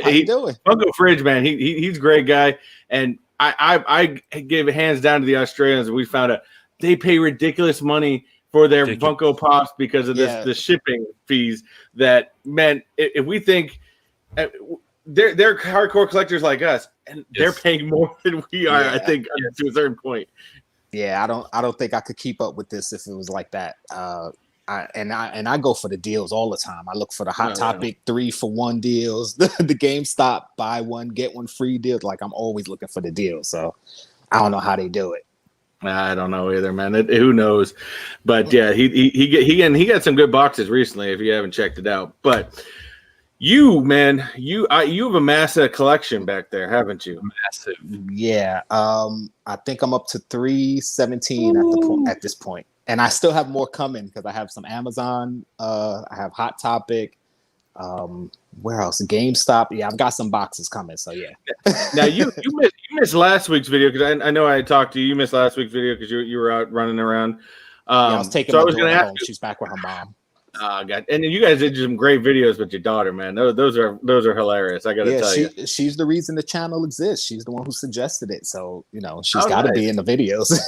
Speaker 2: How you doing? Funko Fridge, man. He's a great guy, and I give hands down to the Australians. We found out they pay ridiculous money for their Funko Pops because of the shipping fees. That meant if we think they're hardcore collectors like us, and they're paying more than we are. I think to a certain point.
Speaker 4: Yeah, I don't think I could keep up with this if it was like that. I go for the deals all the time. I look for the Hot Topic 3-for-1 deals, the GameStop buy one get one free deals. Like I'm always looking for the deal. So I don't know how they do it.
Speaker 2: I don't know either, man. Who knows? But yeah, he got some good boxes recently. If you haven't checked it out, but. You have a massive collection back there, haven't you?
Speaker 1: Massive.
Speaker 4: Yeah. I think I'm up to 317 at this point. And I still have more coming because I have some Amazon. I have Hot Topic. Where else? GameStop. Yeah, I've got some boxes coming. So yeah.
Speaker 2: Now you missed last week's video because I know I had talked to you. You missed last week's video because you were out running around.
Speaker 4: I was taking my daughter home. She's back with her mom.
Speaker 2: God. And you guys did some great videos with your daughter, man. Those are hilarious. I gotta tell you,
Speaker 4: she's the reason the channel exists. She's the one who suggested it, so she's got to be in the videos.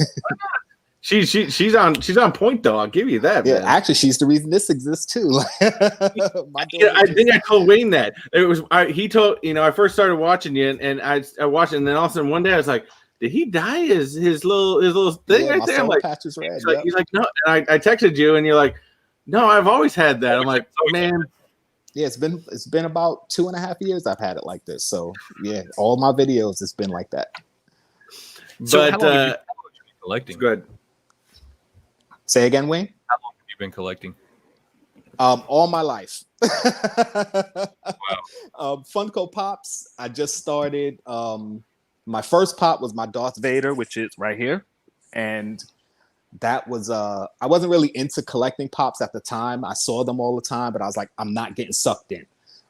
Speaker 2: she's on point though. I'll give you that.
Speaker 4: Yeah,
Speaker 2: man.
Speaker 4: Actually, she's the reason this exists too.
Speaker 2: I think I told Wayne that it was. He told I first started watching you, and I watched it, and then all of a sudden one day I was like, did he dye his little thing right there? I'm like,
Speaker 4: patch is red.
Speaker 2: He's like, no. And I texted you, and you're like. No, I've always had that. I'm like, man.
Speaker 4: Yeah, it's been about 2.5 years I've had it like this. So yeah, all my videos it's been like that.
Speaker 1: So how long have you been collecting?
Speaker 2: Good.
Speaker 4: Say again, Wayne.
Speaker 1: How long have you been collecting?
Speaker 4: All my life.
Speaker 1: Wow.
Speaker 4: Funko Pops. I just started. My first pop was my Darth Vader, which is right here, and. That was I wasn't really into collecting pops at the time. I saw them all the time, but I was like, I'm not getting sucked in.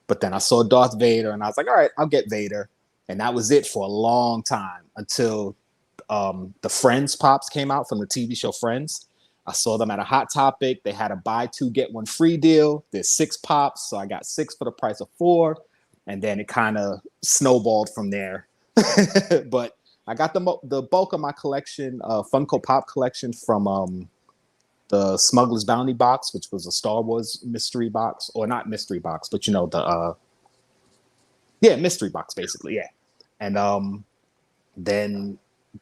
Speaker 4: But then I saw Darth Vader, and I was like, all right, I'll get Vader. And that was it for a long time until the Friends pops came out from the TV show Friends. I saw them at a Hot Topic. They had a buy 2 get 1 free deal. There's 6 pops, so I got 6 for the price of 4, and then it kind of snowballed from there. But I got the bulk of my collection, Funko Pop collection from the Smuggler's Bounty box, which was a Star Wars mystery box, or not mystery box, but mystery box basically, yeah. And then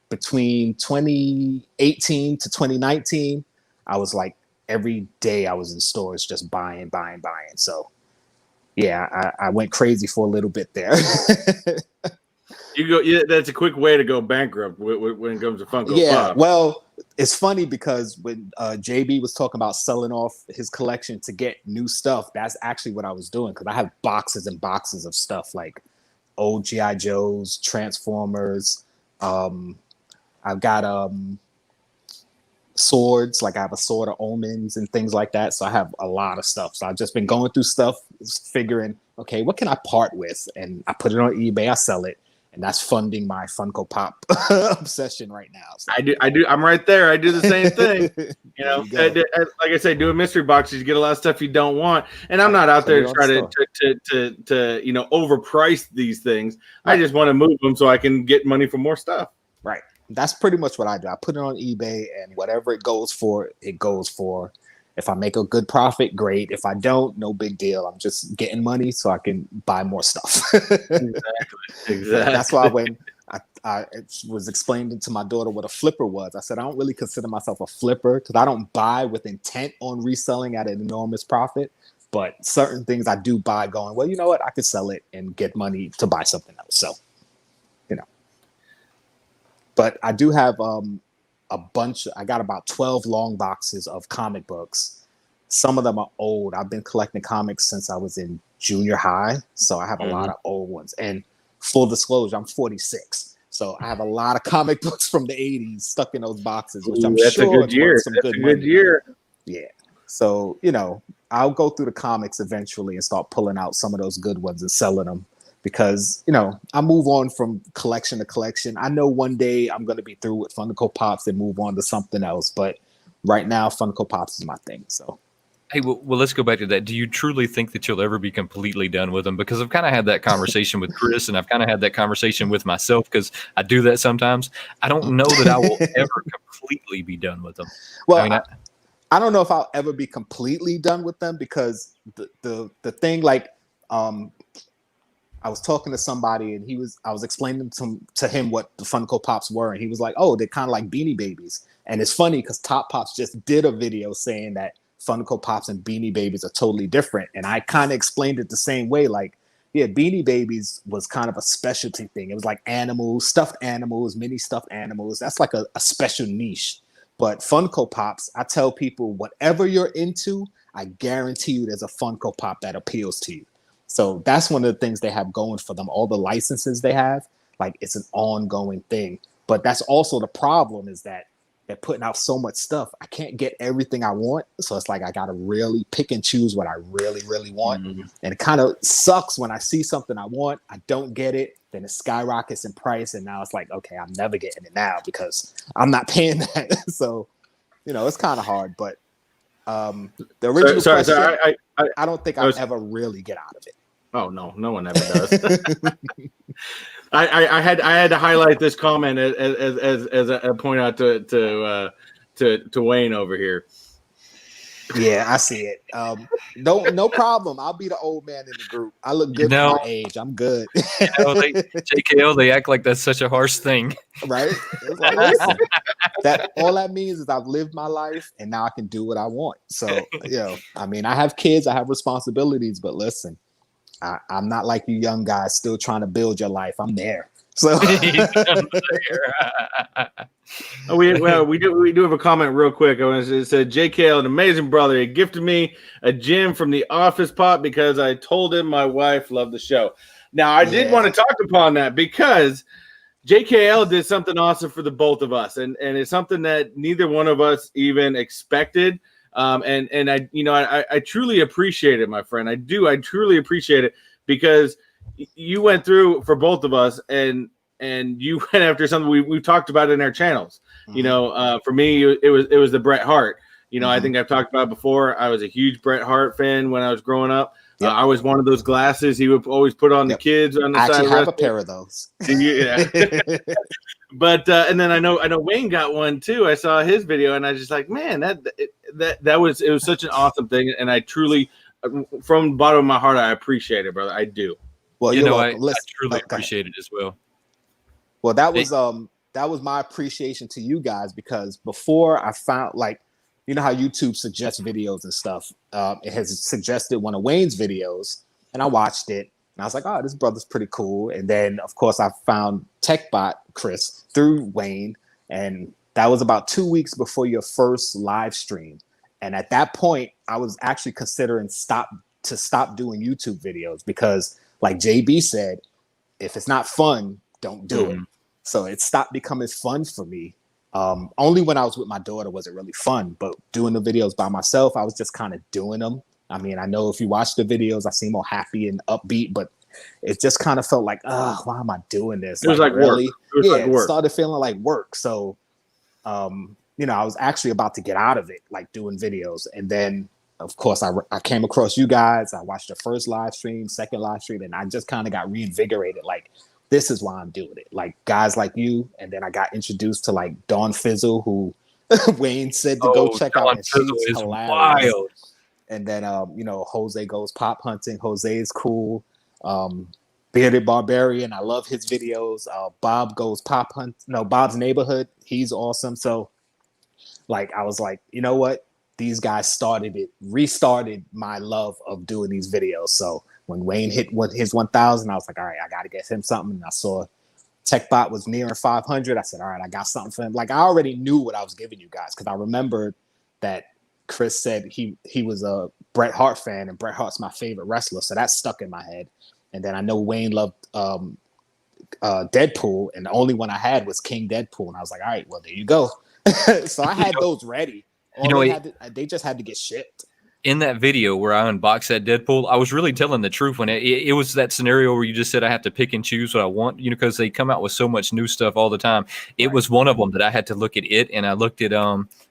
Speaker 4: between 2018 to 2019, I was like every day I was in stores just buying. So yeah, I went crazy for a little bit there.
Speaker 2: You go. Yeah, that's a quick way to go bankrupt when it comes to Funko Pop.
Speaker 4: Well, it's funny because when JB was talking about selling off his collection to get new stuff, that's actually what I was doing because I have boxes and boxes of stuff like old G.I. Joes, Transformers. I've got swords, like I have a sword of omens and things like that. So I have a lot of stuff. So I've just been going through stuff, figuring, okay, what can I part with? And I put it on eBay, I sell it. And that's funding my Funko Pop obsession right now. So.
Speaker 2: I do. I'm right there. I do the same thing. You know, like I say, doing mystery boxes, you get a lot of stuff you don't want. And I'm not out there to try to you know, overprice these things. Right. I just want to move them so I can get money for more stuff.
Speaker 4: Right. That's pretty much what I do. I put it on eBay, and whatever it goes for, it goes for. If I make a good profit, great. If I don't, no big deal. I'm just getting money so I can buy more stuff.
Speaker 2: Exactly.
Speaker 4: That's why when I was explaining to my daughter what a flipper was, I said, I don't really consider myself a flipper because I don't buy with intent on reselling at an enormous profit. But certain things I do buy going, well, you know what? I could sell it and get money to buy something else. So, you know. But I do have a bunch. I got about 12 long boxes of comic books. Some of them are old. I've been collecting comics since I was in junior high, so I have a lot of old ones. And full disclosure, I'm 46, so I have a lot of comic books from the 80s stuck in those boxes, which I'm
Speaker 2: that's
Speaker 4: sure
Speaker 2: a good year.
Speaker 4: Some
Speaker 2: that's
Speaker 4: good
Speaker 2: a good
Speaker 4: money.
Speaker 2: year.
Speaker 4: Yeah. So, you know, I'll go through the comics eventually and start pulling out some of those good ones and selling them. Because, you know, I move on from collection to collection. I know one day I'm going to be through with Funko Pops and move on to something else. But right now, Funko Pops is my thing. So,
Speaker 1: hey, well, let's go back to that. Do you truly think that you'll ever be completely done with them? Because I've kind of had that conversation with Chris, and I've kind of had that conversation with myself because I do that sometimes. I don't know that I will ever completely be done with them.
Speaker 4: Well,
Speaker 1: I mean,
Speaker 4: I don't know if I'll ever be completely done with them because the thing, like, I was talking to somebody and I was explaining to him what the Funko Pops were. And he was like, oh, they're kind of like Beanie Babies. And it's funny because Top Pops just did a video saying that Funko Pops and Beanie Babies are totally different. And I kind of explained it the same way. Like, yeah, Beanie Babies was kind of a specialty thing. It was like animals, stuffed animals, mini stuffed animals. That's like a special niche. But Funko Pops, I tell people, whatever you're into, I guarantee you there's a Funko Pop that appeals to you. So that's one of the things they have going for them. All the licenses they have, like it's an ongoing thing. But that's also the problem is that they're putting out so much stuff. I can't get everything I want. So it's like I got to really pick and choose what I really, really want. Mm-hmm. And it kind of sucks when I see something I want, I don't get it, then it skyrockets in price. And now it's like, okay, I'm never getting it now because I'm not paying that. So, you know, it's kind of hard. But the original question, I don't think I'll ever really get out of it.
Speaker 2: Oh no one ever does. I had to highlight this comment as a point out to Wayne over here.
Speaker 4: Yeah, I see it. No problem. I'll be the old man in the group. I look good for my age. I'm good.
Speaker 1: JKL, they act like that's such a harsh thing,
Speaker 4: right? It's like, listen, all that means is I've lived my life and now I can do what I want. So, you know, I mean, I have kids, I have responsibilities, but listen. I'm not like you young guys still trying to build your life. I'm there. So
Speaker 2: we do have a comment real quick. It said JKL, an amazing brother. He gifted me a gem from the Office Pop because I told him my wife loved the show. Now I did want to talk upon that because JKL did something awesome for the both of us, and it's something that neither one of us even expected. And I truly appreciate it, my friend. I truly appreciate it because you went through for both of us and you went after something we've talked about in our channels. Mm-hmm. You know, for me, it was the Bret Hart. You know, I think I've talked about it before. I was a huge Bret Hart fan when I was growing up. Yep. I was one of those glasses he would always put on the kids on the side. I
Speaker 4: actually have a pair of those.
Speaker 2: Yeah. But and then I know Wayne got one too. I saw his video and I was just like, man, it was such an awesome thing. And I truly, from the bottom of my heart, I appreciate it, brother. I do.
Speaker 1: Well, you know, I truly appreciate it as well.
Speaker 4: Well, that was my appreciation to you guys because before I found, like, you know how YouTube suggests videos and stuff. It has suggested one of Wayne's videos, and I watched it, and I was like, oh, this brother's pretty cool. And then, of course, I found Techbot Chris through Wayne, and that was about 2 weeks before your first live stream. And at that point, I was actually considering stop doing YouTube videos because, like JB said, if it's not fun, don't do it. So it stopped becoming fun for me. Only when I was with my daughter was it really fun, but doing the videos by myself, I was just kind of doing them. I mean, I know if you watch the videos, I seem all happy and upbeat, but it just kind of felt like, oh, why am I doing this?
Speaker 2: It was like
Speaker 4: really?
Speaker 2: Work.
Speaker 4: It started feeling like work. So, you know, I was actually about to get out of it, like doing videos. And then, of course, I came across you guys. I watched the first live stream, second live stream, and I just kind of got reinvigorated. Like, this is why I'm doing it. Like guys like you. And then I got introduced to like Dawn Fizzle, who Wayne said to go check out. And she's hilarious. Wild. And then, you know, Jose goes pop hunting. Jose is cool. Bearded Barbarian. I love his videos. Bob goes pop hunt. No, Bob's Neighborhood. He's awesome. So like, I was like, you know what? These guys restarted my love of doing these videos. So when Wayne hit his 1,000, I was like, all right, I got to get him something. And I saw Techbot was nearing 500. I said, all right, I got something for him. Like I already knew what I was giving you guys because I remembered that Chris said he was a Bret Hart fan and Bret Hart's my favorite wrestler. So that stuck in my head. And then I know Wayne loved Deadpool, and the only one I had was King Deadpool. And I was like, all right, well, there you go. So I had those ready. They just had to get shipped.
Speaker 1: In that video where I unboxed that Deadpool, I was really telling the truth when it was that scenario where you just said I have to pick and choose what I want, you know, because they come out with so much new stuff all the time. It was one of them that I had to look at it, and I looked at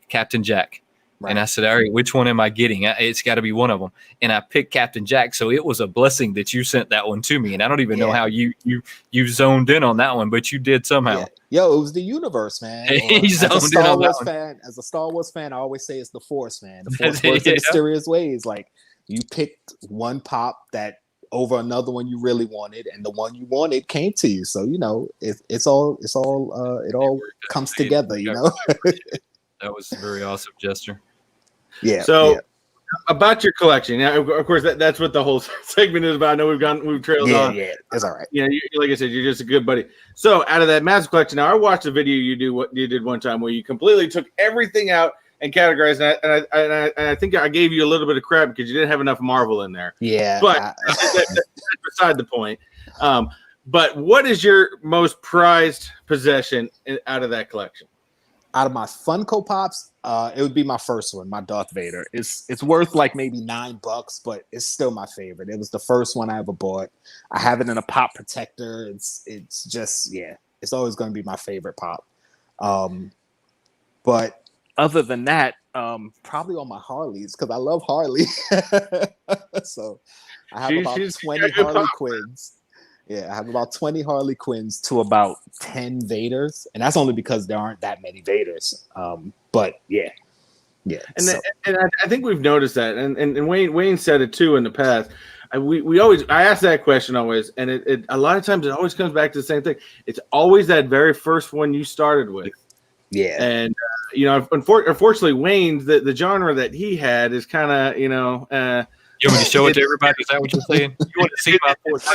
Speaker 1: Captain Jack. Right. And I said, all right, which one am I getting? It's got to be one of them. And I picked Captain Jack. So it was a blessing that you sent that one to me. And I don't even know how you zoned in on that one, but you did somehow.
Speaker 4: Yeah. Yo, it was the universe, man. As a Star Wars fan, I always say it's the Force, man. The Force works in mysterious ways. Like you picked one pop that over another one you really wanted, and the one you wanted came to you. So, you know, it all comes together, you know.
Speaker 1: That was very awesome, Jester.
Speaker 2: Yeah. So about your collection, now of course that's what the whole segment is about. I know we've trailed on.
Speaker 4: Yeah, that's all right.
Speaker 2: You know, like I said, you're just a good buddy. So out of that massive collection, now I watched a video you did one time where you completely took everything out and categorized it, and I think I gave you a little bit of crap because you didn't have enough Marvel in there.
Speaker 4: Yeah,
Speaker 2: but that's beside the point. But what is your most prized possession out of that collection?
Speaker 4: Out of my Funko Pops, it would be my first one, my Darth Vader. It's worth like maybe $9, but it's still my favorite. It was the first one I ever bought. I have it in a pop protector. It's just, it's always going to be my favorite pop. But other than that, probably on my Harleys because I love Harley. So I have about 20 Harley Quinns. Yeah, I have about 20 Harley Quinns to about 10 Vaders, and that's only because there aren't that many Vaders. But yeah.
Speaker 2: And I think we've noticed that, and Wayne said it too in the past. I ask that question always, and it a lot of times it always comes back to the same thing. It's always that very first one you started with.
Speaker 4: Yeah,
Speaker 2: and you know, unfortunately, Wayne, the genre that he had is kind of
Speaker 1: You want me to show it to everybody? Is that what you're saying? You want to see my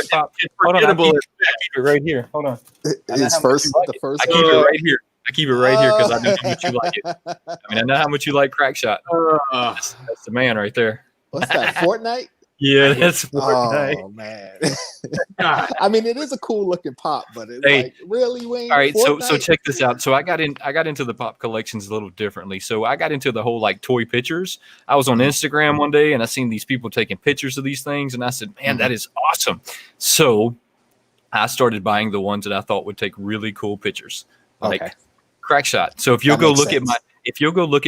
Speaker 1: pop? Hold on, I keep it right here. Hold on.
Speaker 4: His first,
Speaker 1: the first. I keep it right here. I keep it right here because I know how much you like it. I mean, I know how much you like Crack Shot. That's the man right there.
Speaker 4: What's that? Fortnite?
Speaker 1: Yeah, that's Fortnite.
Speaker 4: Oh man. I mean, it is a cool looking pop, but it's like really, Wayne.
Speaker 1: All right, so check this out. So I got into the pop collections a little differently. So I got into the whole like toy pictures. I was on Instagram one day and I seen these people taking pictures of these things, and I said, man, that is awesome. So I started buying the ones that I thought would take really cool pictures, like Crack Shot. So if you'll go look at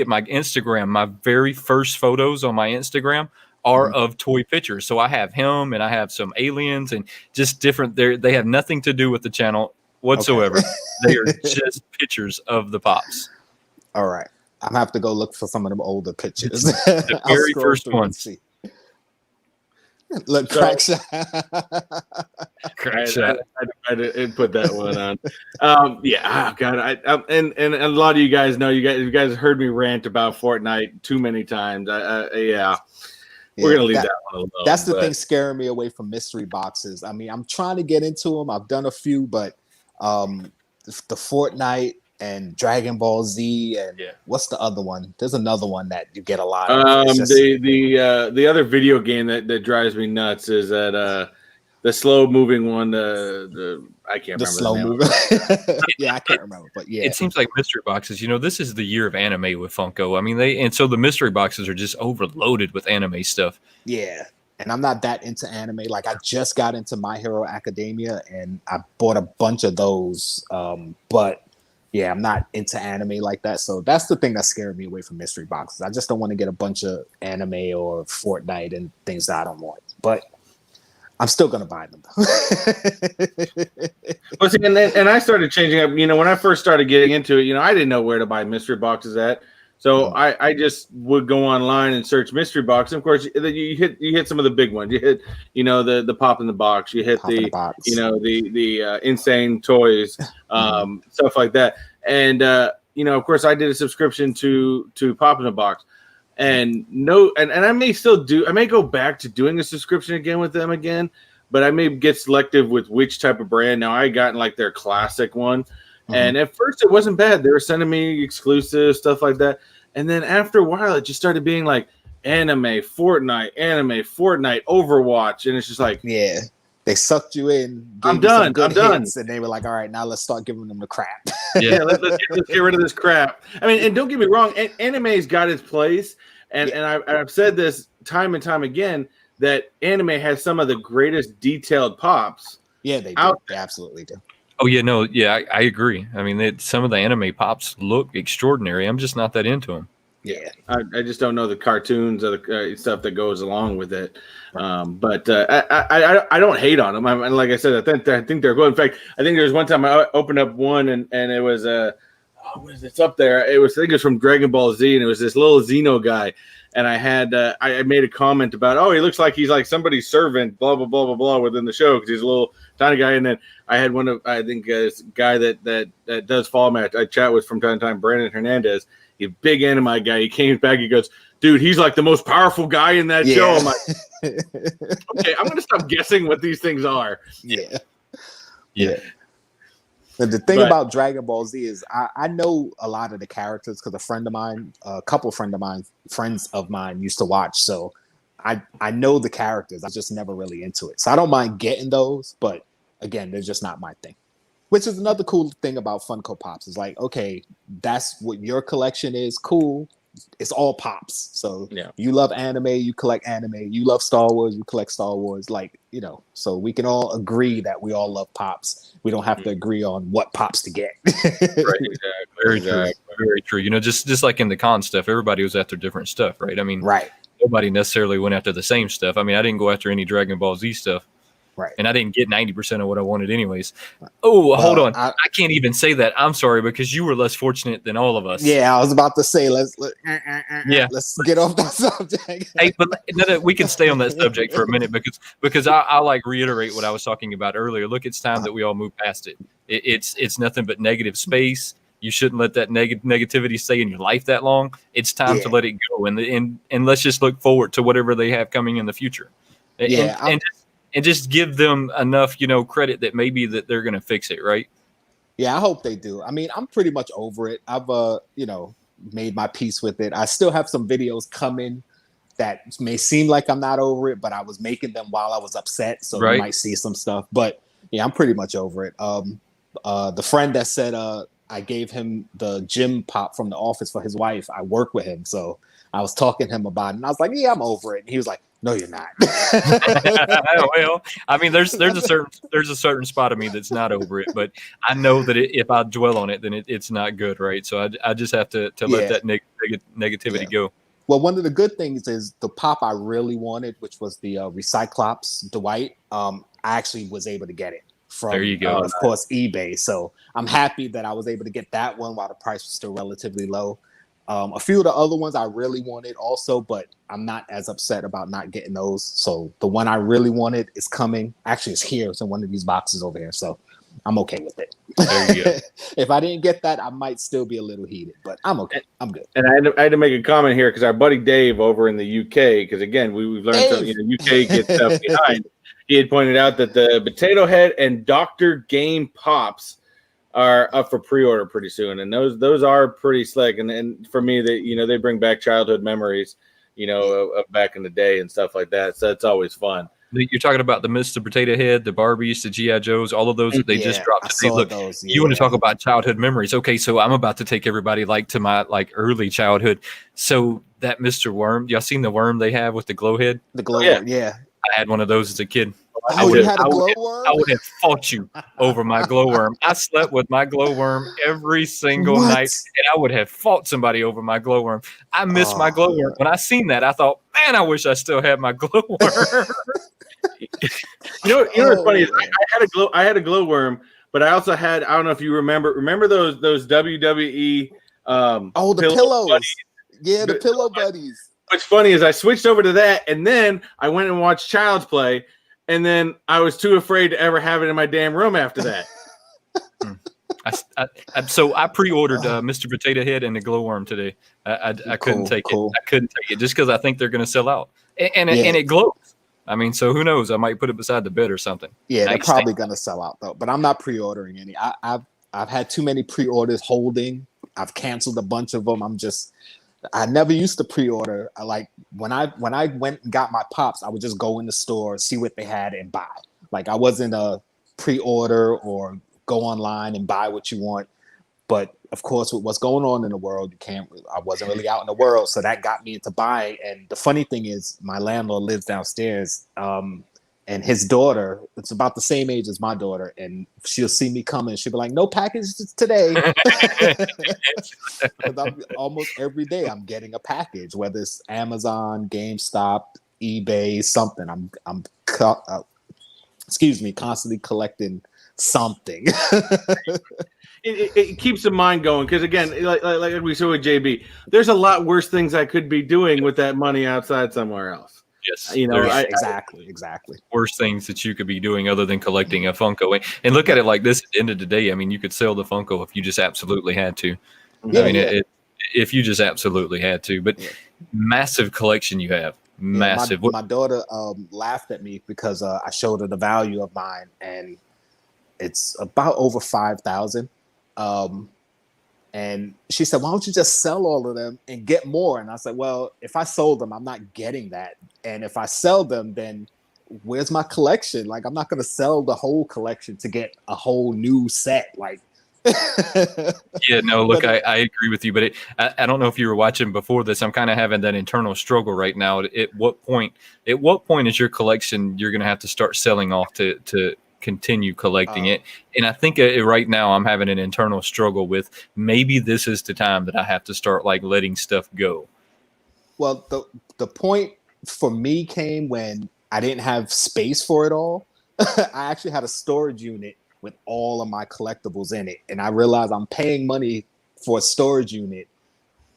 Speaker 1: my Instagram, my very first photos on my Instagram are of toy pictures. So I have him and I have some aliens and just different. They have nothing to do with the channel whatsoever. They are just pictures of the pops.
Speaker 4: All right. I'm gonna have to go look for some of them older pictures.
Speaker 1: The very first ones.
Speaker 4: Look, Crack Shot.
Speaker 2: I didn't put that one on. Yeah, oh God, and a lot of you guys know you guys heard me rant about Fortnite too many times. Yeah. We're gonna leave that one alone.
Speaker 4: That's the thing scaring me away from mystery boxes. I mean, I'm trying to get into them. I've done a few, but the Fortnite and Dragon Ball Z and what's the other one? There's another one that you get a lot of.
Speaker 2: The other video game that drives me nuts is that the slow moving one. I can't remember the
Speaker 4: slow
Speaker 2: name.
Speaker 4: moving. Yeah, I can't remember, but yeah,
Speaker 1: it seems like mystery boxes. This is the year of anime with Funko. I mean, so the mystery boxes are just overloaded with anime stuff.
Speaker 4: Yeah, and I'm not that into anime. Like I just got into My Hero Academia, and I bought a bunch of those. But yeah, I'm not into anime like that. So that's the thing that scared me away from mystery boxes. I just don't want to get a bunch of anime or Fortnite and things that I don't want. But I'm still gonna buy them.
Speaker 2: Well, see, and I started changing up. When I first started getting into it, I didn't know where to buy mystery boxes at, so I just would go online and search mystery box. And of course, you hit some of the big ones. You hit the pop in the box. You hit the insane toys, stuff like that. And of course, I did a subscription to Pop in the Box. And I may go back to doing a subscription again with them again, but I may get selective with which type of brand. Now I got like their classic one, and at first it wasn't bad. They were sending me exclusive stuff like that, and then after a while it just started being like anime, Fortnite, Overwatch, and it's just like
Speaker 4: they sucked you in.
Speaker 2: I'm done.
Speaker 4: And they were like, all right, now let's start giving them the crap.
Speaker 2: Yeah, let's get rid of this crap. I mean, and don't get me wrong, anime's got its place, and I've said this time and time again that anime has some of the greatest detailed pops.
Speaker 4: Yeah, they do. They absolutely do.
Speaker 1: Oh yeah, no, yeah, I agree. I mean, some of the anime pops look extraordinary. I'm just not that into them.
Speaker 2: Yeah, I just don't know the cartoons or the stuff that goes along with it. But I don't hate on them. Like I said, I think they're good. In fact, I think there was one time I opened up one and it was it's up there. I think it was from Dragon Ball Z, and it was this little Xeno guy. And I had I made a comment about, he looks like he's like somebody's servant, blah blah blah blah blah, within the show because he's a little tiny guy. And then I had this guy that does Fall Match I chat with from time to time, Brandon Hernandez. A big anime guy. He came back. He goes, dude, he's like the most powerful guy in that show. I'm like, okay, I'm gonna stop guessing what these things are.
Speaker 4: Yeah. But the thing about Dragon Ball Z is I know a lot of the characters because a couple friends of mine used to watch. So I know the characters. I just never really into it. So I don't mind getting those, but again, they're just not my thing. Which is another cool thing about Funko Pops. Is like, okay, that's what your collection is. Cool. It's all Pops. So you love anime, you collect anime. You love Star Wars, you collect Star Wars. Like, so we can all agree that we all love Pops. We don't have to agree on what Pops to get.
Speaker 1: Right, exactly. Very true. Just like in the con stuff, everybody was after different stuff, right? I mean, nobody necessarily went after the same stuff. I mean, I didn't go after any Dragon Ball Z stuff.
Speaker 4: Right.
Speaker 1: And I didn't get 90% of what I wanted anyways. Oh, hold on. I can't even say that. I'm sorry, because you were less fortunate than all of us.
Speaker 4: Yeah, I was about to say, let's get off that subject.
Speaker 1: Hey, but we can stay on that subject for a minute because I like reiterate what I was talking about earlier. Look, it's time that we all move past it. It's nothing but negative space. You shouldn't let that negativity stay in your life that long. It's time to let it go. And let's just look forward to whatever they have coming in the future. And just give them enough, credit that maybe that they're going to fix it, right?
Speaker 4: Yeah, I hope they do. I mean, I'm pretty much over it. I've, made my peace with it. I still have some videos coming that may seem like I'm not over it, but I was making them while I was upset, so you might see some stuff. But yeah, I'm pretty much over it. The friend that said I gave him the gym pop from the office for his wife, I work with him, so I was talking to him about it, and I was like, yeah, I'm over it. And he was like, no, you're not.
Speaker 1: Well, I mean, there's a certain spot of me that's not over it, but I know that if I dwell on it, then it's not good, right? So I just have to let that negativity go.
Speaker 4: Well, one of the good things is the pop I really wanted, which was the Recyclops Dwight. I actually was able to get it from,
Speaker 1: there you go.
Speaker 4: Of course, eBay. So I'm happy that I was able to get that one while the price was still relatively low. A few of the other ones I really wanted also, but I'm not as upset about not getting those. So the one I really wanted is coming. Actually, it's here. It's in one of these boxes over here. So I'm okay with it.
Speaker 1: There you go.
Speaker 4: If I didn't get that, I might still be a little heated, but I'm okay. I'm good.
Speaker 2: And I had to make a comment here because our buddy Dave over in the UK, because again, we've learned something, UK gets stuff behind. He had pointed out that the Potato Head and Dr. Game Pops are up for pre-order pretty soon, and those are pretty slick. And for me, they bring back childhood memories, of back in the day and stuff like that. So it's always fun.
Speaker 1: You're talking about the Mr. Potato Head, the Barbies, the G.I. Joes, all of those that they just dropped today. Look, you want to talk about childhood memories? Okay, so I'm about to take everybody to my early childhood. So that Mr. Worm, y'all seen the worm they have with the glow head?
Speaker 4: The glow worm, yeah.
Speaker 1: I had one of those as a kid.
Speaker 4: Oh, you had a glowworm?
Speaker 1: I would have fought you over my glowworm. I slept with my glowworm every single night, and I would have fought somebody over my glowworm. I miss my glowworm. When I seen that, I thought, man, I wish I still had my glowworm.
Speaker 2: What's funny is I had a glowworm, but I also had, I don't know if you remember those WWE
Speaker 4: the pillows. Buddies. Yeah, the pillow buddies.
Speaker 2: What's funny is I switched over to that, and then I went and watched Child's Play, and then I was too afraid to ever have it in my damn room after that.
Speaker 1: So I pre-ordered Mr. Potato Head and the glowworm today. I couldn't take it. I couldn't take it just because I think they're going to sell out, and it glows. I mean, so who knows? I might put it beside the bed or something.
Speaker 4: Yeah, they're probably going to sell out though. But I'm not pre-ordering any. I've had too many pre-orders holding. I've canceled a bunch of them. I never used to pre-order. When I went and got my Pops, I would just go in the store, see what they had, and buy. I wasn't a pre-order or go online and buy what you want. But of course, with what's going on in the world, I wasn't really out in the world, so that got me into buying. And the funny thing is, my landlord lives downstairs, and his daughter, it's about the same age as my daughter, and she'll see me coming, she'll be like, "No packages today." Almost every day, I'm getting a package, whether it's Amazon, GameStop, eBay, something. I'm constantly collecting something.
Speaker 2: It keeps the mind going because, again, like we saw with JB, there's a lot worse things I could be doing with that money outside somewhere else.
Speaker 1: Yes,
Speaker 4: exactly.
Speaker 1: Worse things that you could be doing other than collecting a Funko. And look at it like this: at the end of the day, I mean, you could sell the Funko if you just absolutely had to. If you just absolutely had to. But massive collection you have. Massive.
Speaker 4: My daughter laughed at me because I showed her the value of mine, and it's about over 5,000. And she said, "Why don't you just sell all of them and get more?" And I said, "Well, if I sold them, I'm not getting that. And if I sell them, then where's my collection? I'm not going to sell the whole collection to get a whole new set."
Speaker 1: Yeah, no, look, I agree with you, but I don't know if you were watching before this. I'm kind of having that internal struggle right now. At what point is your collection you're going to have to start selling off to continue collecting it? And I think right now I'm having an internal struggle with maybe this is the time that I have to start letting stuff go.
Speaker 4: Well, the point for me came when I didn't have space for it all. I actually had a storage unit with all of my collectibles in it, and I realized I'm paying money for a storage unit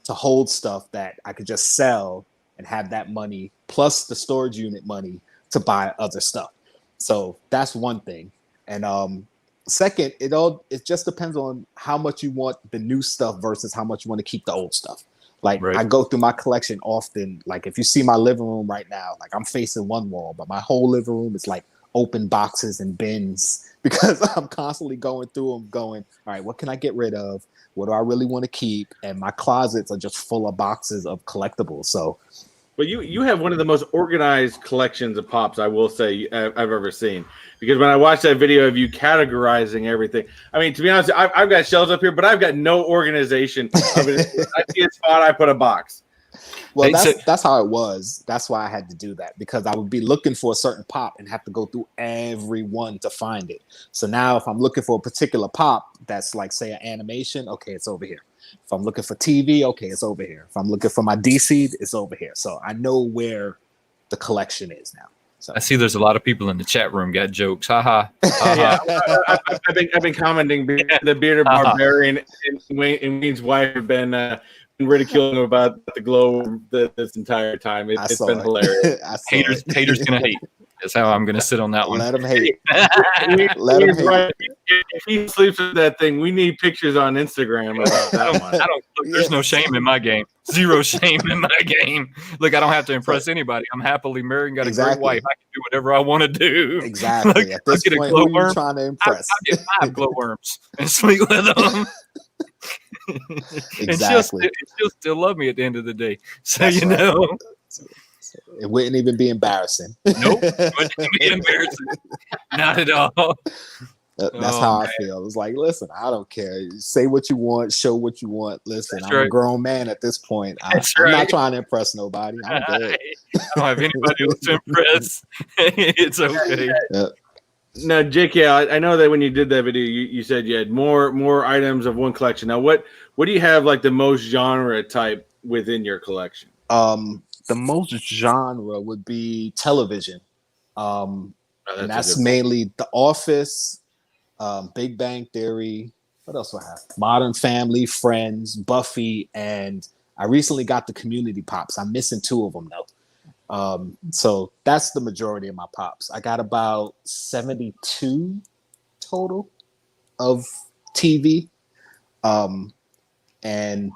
Speaker 4: to hold stuff that I could just sell and have that money plus the storage unit money to buy other stuff. So that's one thing. And second, it just depends on how much you want the new stuff versus how much you want to keep the old stuff. Right. I go through my collection often. If you see my living room right now, I'm facing one wall, but my whole living room is open boxes and bins because I'm constantly going through them going, all right, what can I get rid of? What do I really want to keep? And my closets are just full of boxes of collectibles. So,
Speaker 2: but you have one of the most organized collections of Pops, I will say, I've ever seen. Because when I watched that video of you categorizing everything, I mean, to be honest, I've got shelves up here, but I've got no organization of it. I see a spot, I put a box.
Speaker 4: Well, that's how it was. That's why I had to do that, because I would be looking for a certain Pop and have to go through every one to find it. So now if I'm looking for a particular Pop that's say an animation, okay, it's over here. If I'm looking for TV, okay, it's over here. If I'm looking for my DC, it's over here. So I know where the collection is now. So.
Speaker 1: I see there's a lot of people in the chat room got jokes. Haha.
Speaker 2: I've been commenting. The bearded barbarian and Wayne's wife have been ridiculing him about the glow this entire time. It's been hilarious.
Speaker 1: Haters gonna hate. That's how I'm gonna sit on that one.
Speaker 4: Let him hate.
Speaker 2: Let him hate. If he sleeps with that thing, we need pictures on Instagram about that one.
Speaker 1: There's no shame in my game. Zero shame in my game. Look, I don't have to impress anybody. I'm happily married and got a great wife. I can do whatever I want to do.
Speaker 4: Exactly.
Speaker 1: Like,
Speaker 4: At this point, who are you trying to impress?
Speaker 1: I get 5 glowworms and sleep with them.
Speaker 4: Exactly.
Speaker 1: And she'll still love me at the end of the day. So that's know.
Speaker 4: It wouldn't even be embarrassing.
Speaker 1: Nope. It wouldn't be embarrassing. Not at all.
Speaker 4: That's how I feel. It's like, listen, I don't care. Say what you want, show what you want. Listen, I'm a grown man at this point. I'm not trying to impress nobody. I'm good.
Speaker 1: I don't have anybody else to impress. It's okay.
Speaker 2: Now, JK, I know that when you did that video, you said you had more items of one collection. Now, what do you have like the most genre type within your collection?
Speaker 4: The most genre would be television. And that's mainly The Office, Big Bang Theory. What else do I have? Modern Family, Friends, Buffy, and I recently got the Community Pops. I'm missing 2 of them though. So that's the majority of my pops. I got about 72 total of TV. And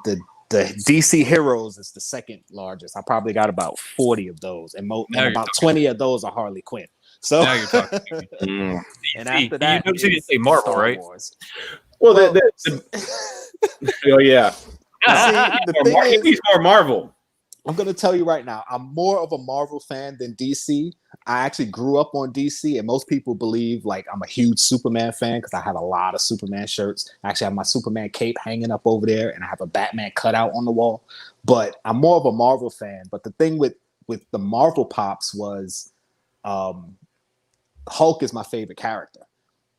Speaker 4: the DC Heroes is the second largest. I probably got about 40 of those, and about 20 of those are Harley Quinn. So
Speaker 1: now you're talking.
Speaker 4: And after that,
Speaker 1: you didn't say Marvel,
Speaker 4: Star
Speaker 1: right?
Speaker 4: Wars.
Speaker 2: Well, oh yeah.
Speaker 4: The thing
Speaker 2: he's more Marvel.
Speaker 4: I'm going to tell you right now, I'm more of a Marvel fan than DC. I actually grew up on DC, and most people believe like I'm a huge Superman fan because I have a lot of Superman shirts. I actually have my Superman cape hanging up over there, and I have a Batman cutout on the wall. But I'm more of a Marvel fan. But the thing with the Marvel Pops was Hulk is my favorite character.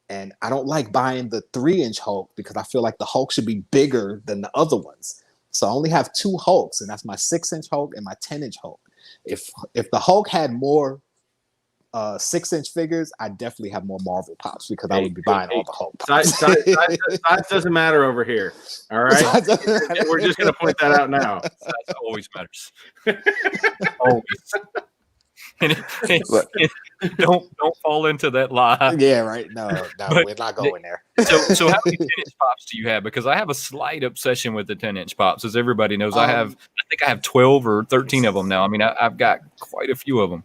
Speaker 4: And I don't like buying the 3-inch Hulk because I feel like the Hulk should be bigger than the other ones. So I only have 2 Hulks, and that's my 6-inch Hulk and my 10-inch Hulk. If the Hulk had more 6-inch figures, I'd definitely have more Marvel Pops because I would be buying all the Hulk Pops.
Speaker 2: Size doesn't matter over here. All right, we're just going to point that out now.
Speaker 1: Size always matters. Always. Don't fall into that lie.
Speaker 4: Yeah, right. No, we're not going there.
Speaker 1: So how many 10-inch pops do you have? Because I have a slight obsession with the 10-inch pops, as everybody knows. I think I have 12 or 13 of them now. I mean, I've got quite a few of them.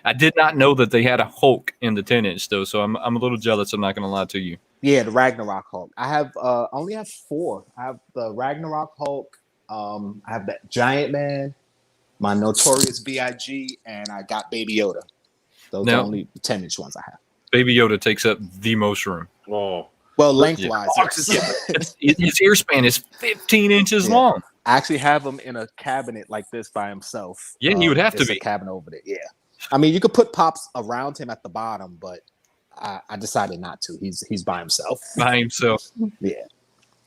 Speaker 1: I did not know that they had a Hulk in the 10-inch though, so I'm a little jealous. I'm not going to lie to you.
Speaker 4: Yeah, the Ragnarok Hulk. I have only have 4. I have the Ragnarok Hulk. I have that Giant Man, my Notorious B.I.G., and I got Baby Yoda. Those are the only 10-inch ones I have.
Speaker 1: Baby Yoda takes up the most room.
Speaker 2: Oh.
Speaker 4: Well, lengthwise.
Speaker 1: Yes. His ear span is 15 inches long.
Speaker 4: I actually have him in a cabinet like this by himself.
Speaker 1: Yeah, he would have to be.
Speaker 4: A cabinet over there. Yeah. I mean, you could put Pops around him at the bottom, but I decided not to. He's by himself.
Speaker 1: By himself.
Speaker 4: Yeah.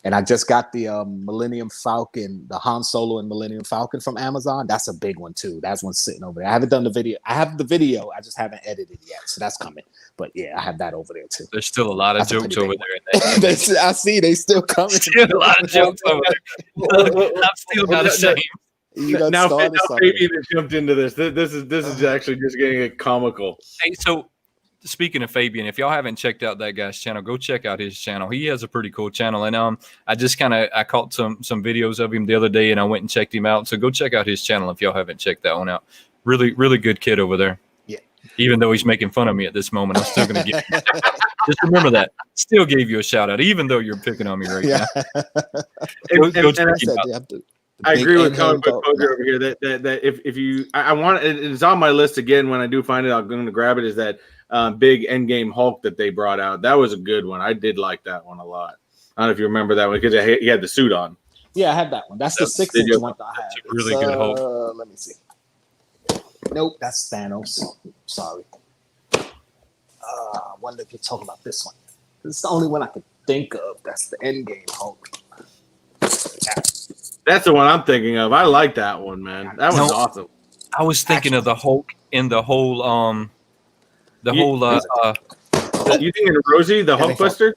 Speaker 4: And I just got the Millennium Falcon, the Han Solo and Millennium Falcon from Amazon. That's a big one too. That's one sitting over there. I haven't done the video. I have the video. I just haven't edited yet. So that's coming. But yeah, I have that over there too.
Speaker 1: There's still a lot of jokes over there.
Speaker 4: I see they still coming.
Speaker 1: Still a lot of jokes over there. I'm still not ashamed.
Speaker 2: Now Fabian has jumped into this. This is actually just getting comical.
Speaker 1: Hey, so speaking of Fabian, if y'all haven't checked out that guy's channel, go check out his channel. He has a pretty cool channel, and I just I caught some videos of him the other day, and I went and checked him out. So go check out his channel if y'all haven't checked that one out. Really, really good kid over there.
Speaker 4: Yeah.
Speaker 1: Even though he's making fun of me at this moment, I'm still going to give. Just remember that. Still gave you a shout out, even though you're picking on me right now. Go check him out.
Speaker 2: I agree with Comic Book Poser over here that if you I want it's on my list again when I do find it, I'm going to grab it. Is that big Endgame Hulk that they brought out? That was a good one. I did like that one a lot. I don't know if you remember that one because he had the suit on.
Speaker 4: Yeah, I had that one. That's the 6-inch one that I have.
Speaker 1: It's a really good Hulk.
Speaker 4: Let me see. Nope, that's Thanos. Sorry. I wonder if you're talking about this one. It's the only one I could think of. That's the Endgame Hulk.
Speaker 2: That's the one I'm thinking of. I like that one, man. That one's awesome.
Speaker 1: I was thinking of the Hulk in the whole
Speaker 2: you thinking of Rosie, the Hulk Buster?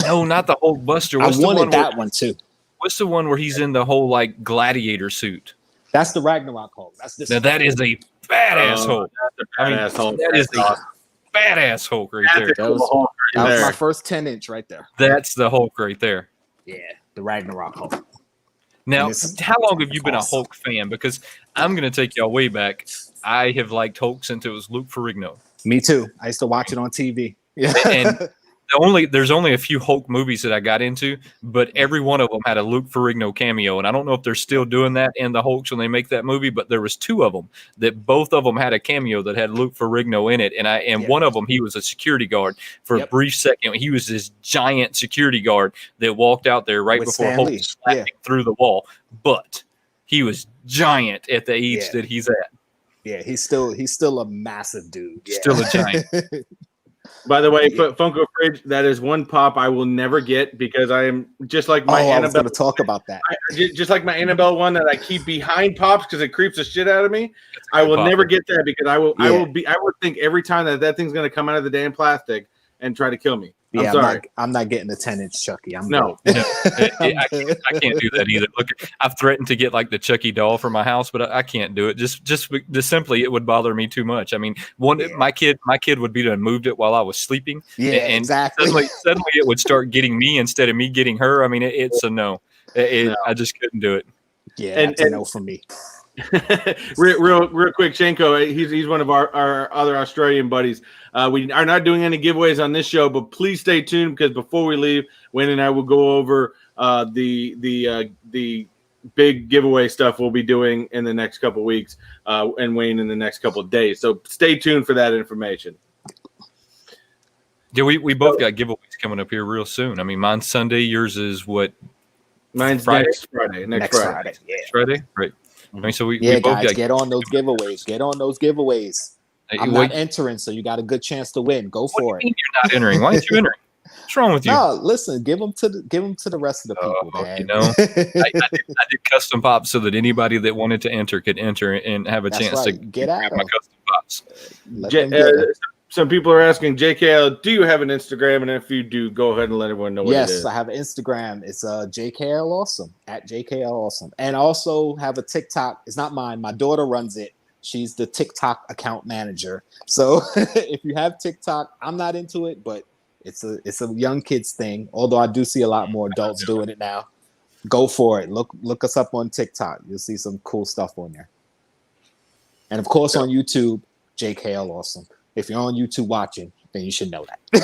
Speaker 1: No, not the Hulk Buster.
Speaker 4: I wanted that one too.
Speaker 1: What's the one where he's in the whole like gladiator suit?
Speaker 4: That's the Ragnarok Hulk. That's this.
Speaker 1: Now that is a badass Hulk.
Speaker 2: Badass Hulk.
Speaker 1: That is a badass Hulk right there.
Speaker 4: That was my first 10-inch right there.
Speaker 1: That's the Hulk right there.
Speaker 4: Yeah, the Ragnarok Hulk.
Speaker 1: Now, how long have you been a Hulk fan? Because I'm going to take y'all way back. I have liked Hulk since it was Luke Ferrigno.
Speaker 4: Me too. I used to watch it on TV. Yeah.
Speaker 1: And there's only a few Hulk movies that I got into, but every one of them had a Luke Ferrigno cameo. And I don't know if they're still doing that in the Hulks when they make that movie, but there was two of them that both of them had a cameo that had Luke Ferrigno in it. And one of them, he was a security guard for a brief second. He was this giant security guard that walked out there right before Hulk was slapping through the wall. But he was giant at the age that he's at.
Speaker 4: Yeah, he's still a massive dude. Yeah.
Speaker 1: Still a giant.
Speaker 2: By the way, Funko Fridge, that is one pop I will never get because I am just like my Annabelle.
Speaker 4: I was going to talk about that.
Speaker 2: Just like my Annabelle one that I keep behind pops because it creeps the shit out of me. I will never get that because I would think every time that thing's going to come out of the damn plastic and try to kill me. I'm sorry.
Speaker 4: I'm not getting a 10-inch Chucky.
Speaker 1: I can't do that either. Look, I've threatened to get like the Chucky doll for my house, but I can't do it. Just simply, it would bother me too much. I mean, my kid would be done moved it while I was sleeping.
Speaker 4: Yeah,
Speaker 1: and
Speaker 4: exactly.
Speaker 1: Suddenly it would start getting me instead of me getting her. I mean, it's a no. I just couldn't do it.
Speaker 4: Yeah, that's a no for me.
Speaker 2: real quick, Shenko, he's one of our other Australian buddies. We are not doing any giveaways on this show, but please stay tuned because before we leave, Wayne and I will go over the big giveaway stuff we'll be doing in the next couple weeks, and Wayne in the next couple of days. So stay tuned for that information.
Speaker 1: Yeah, we both got giveaways coming up here real soon. I mean, mine's Sunday. Yours is what?
Speaker 2: Mine's
Speaker 1: Friday.
Speaker 2: Next Friday.
Speaker 4: Yeah.
Speaker 1: Next Friday, right? I mean, so we both
Speaker 4: guys, get on those giveaways. I'm not entering, so you got a good chance to win. Go for it.
Speaker 1: You're not entering. Why aren't you entering? What's wrong with you?
Speaker 4: No, listen. Give them to the rest of the people, man.
Speaker 1: You know, I did custom pops so that anybody that wanted to enter could enter and have a chance to
Speaker 4: get out
Speaker 1: my custom pops.
Speaker 2: Some people are asking, JKL, do you have an Instagram? And if you do, go ahead and let everyone know what it is.
Speaker 4: Yes, I have an Instagram. It's JKL Awesome, at JKL Awesome. And I also have a TikTok. It's not mine. My daughter runs it. She's the TikTok account manager. So if you have TikTok, I'm not into it, but it's a young kids thing. Although I do see a lot more adults doing it now. Go for it. Look us up on TikTok. You'll see some cool stuff on there. And of course on YouTube, JKL Awesome. If you're on YouTube watching, then you should know that. and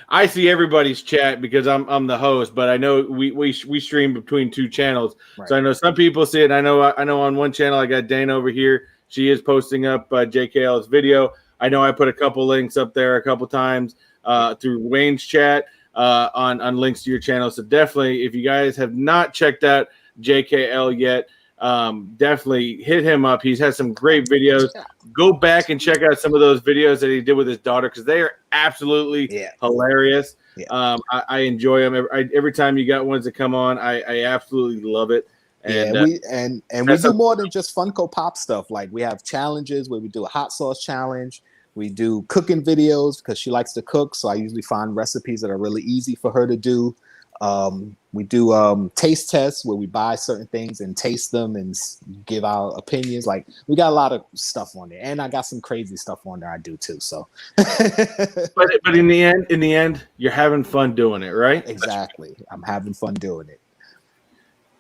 Speaker 4: I see everybody's chat because I'm the host, but I know we stream between two channels. Right. So I know some people see it. I know on one channel I got Dana over here. She is posting up JKL's video. I know I put a couple links up there a couple times through Wayne's chat on links to your channel. So definitely, if you guys have not checked out JKL yet, definitely hit him up. He's had some great videos. Go back and check out some of those videos that he did with his daughter because they are absolutely hilarious. I enjoy them every time you got ones that come on. I absolutely love it. And we do more than just Funko Pop stuff. Like we have challenges where we do a hot sauce challenge. We do cooking videos because she likes to cook, so I usually find recipes that are really easy for her to do. We do taste tests where we buy certain things and taste them and give our opinions. Like we got a lot of stuff on there, and I got some crazy stuff on there I do too. So,
Speaker 2: but in the end, you're having fun doing it, right?
Speaker 4: Exactly. I'm having fun doing it,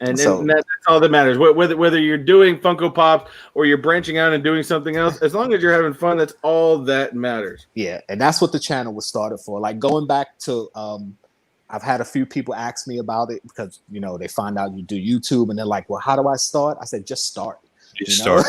Speaker 2: and that's all that matters. Whether you're doing Funko Pops or you're branching out and doing something else, as long as you're having fun, that's all that matters.
Speaker 4: Yeah, and that's what the channel was started for. Like going back to I've had a few people ask me about it because, they find out you do YouTube and they're like, well, how do I start? I said, just start.
Speaker 1: Start.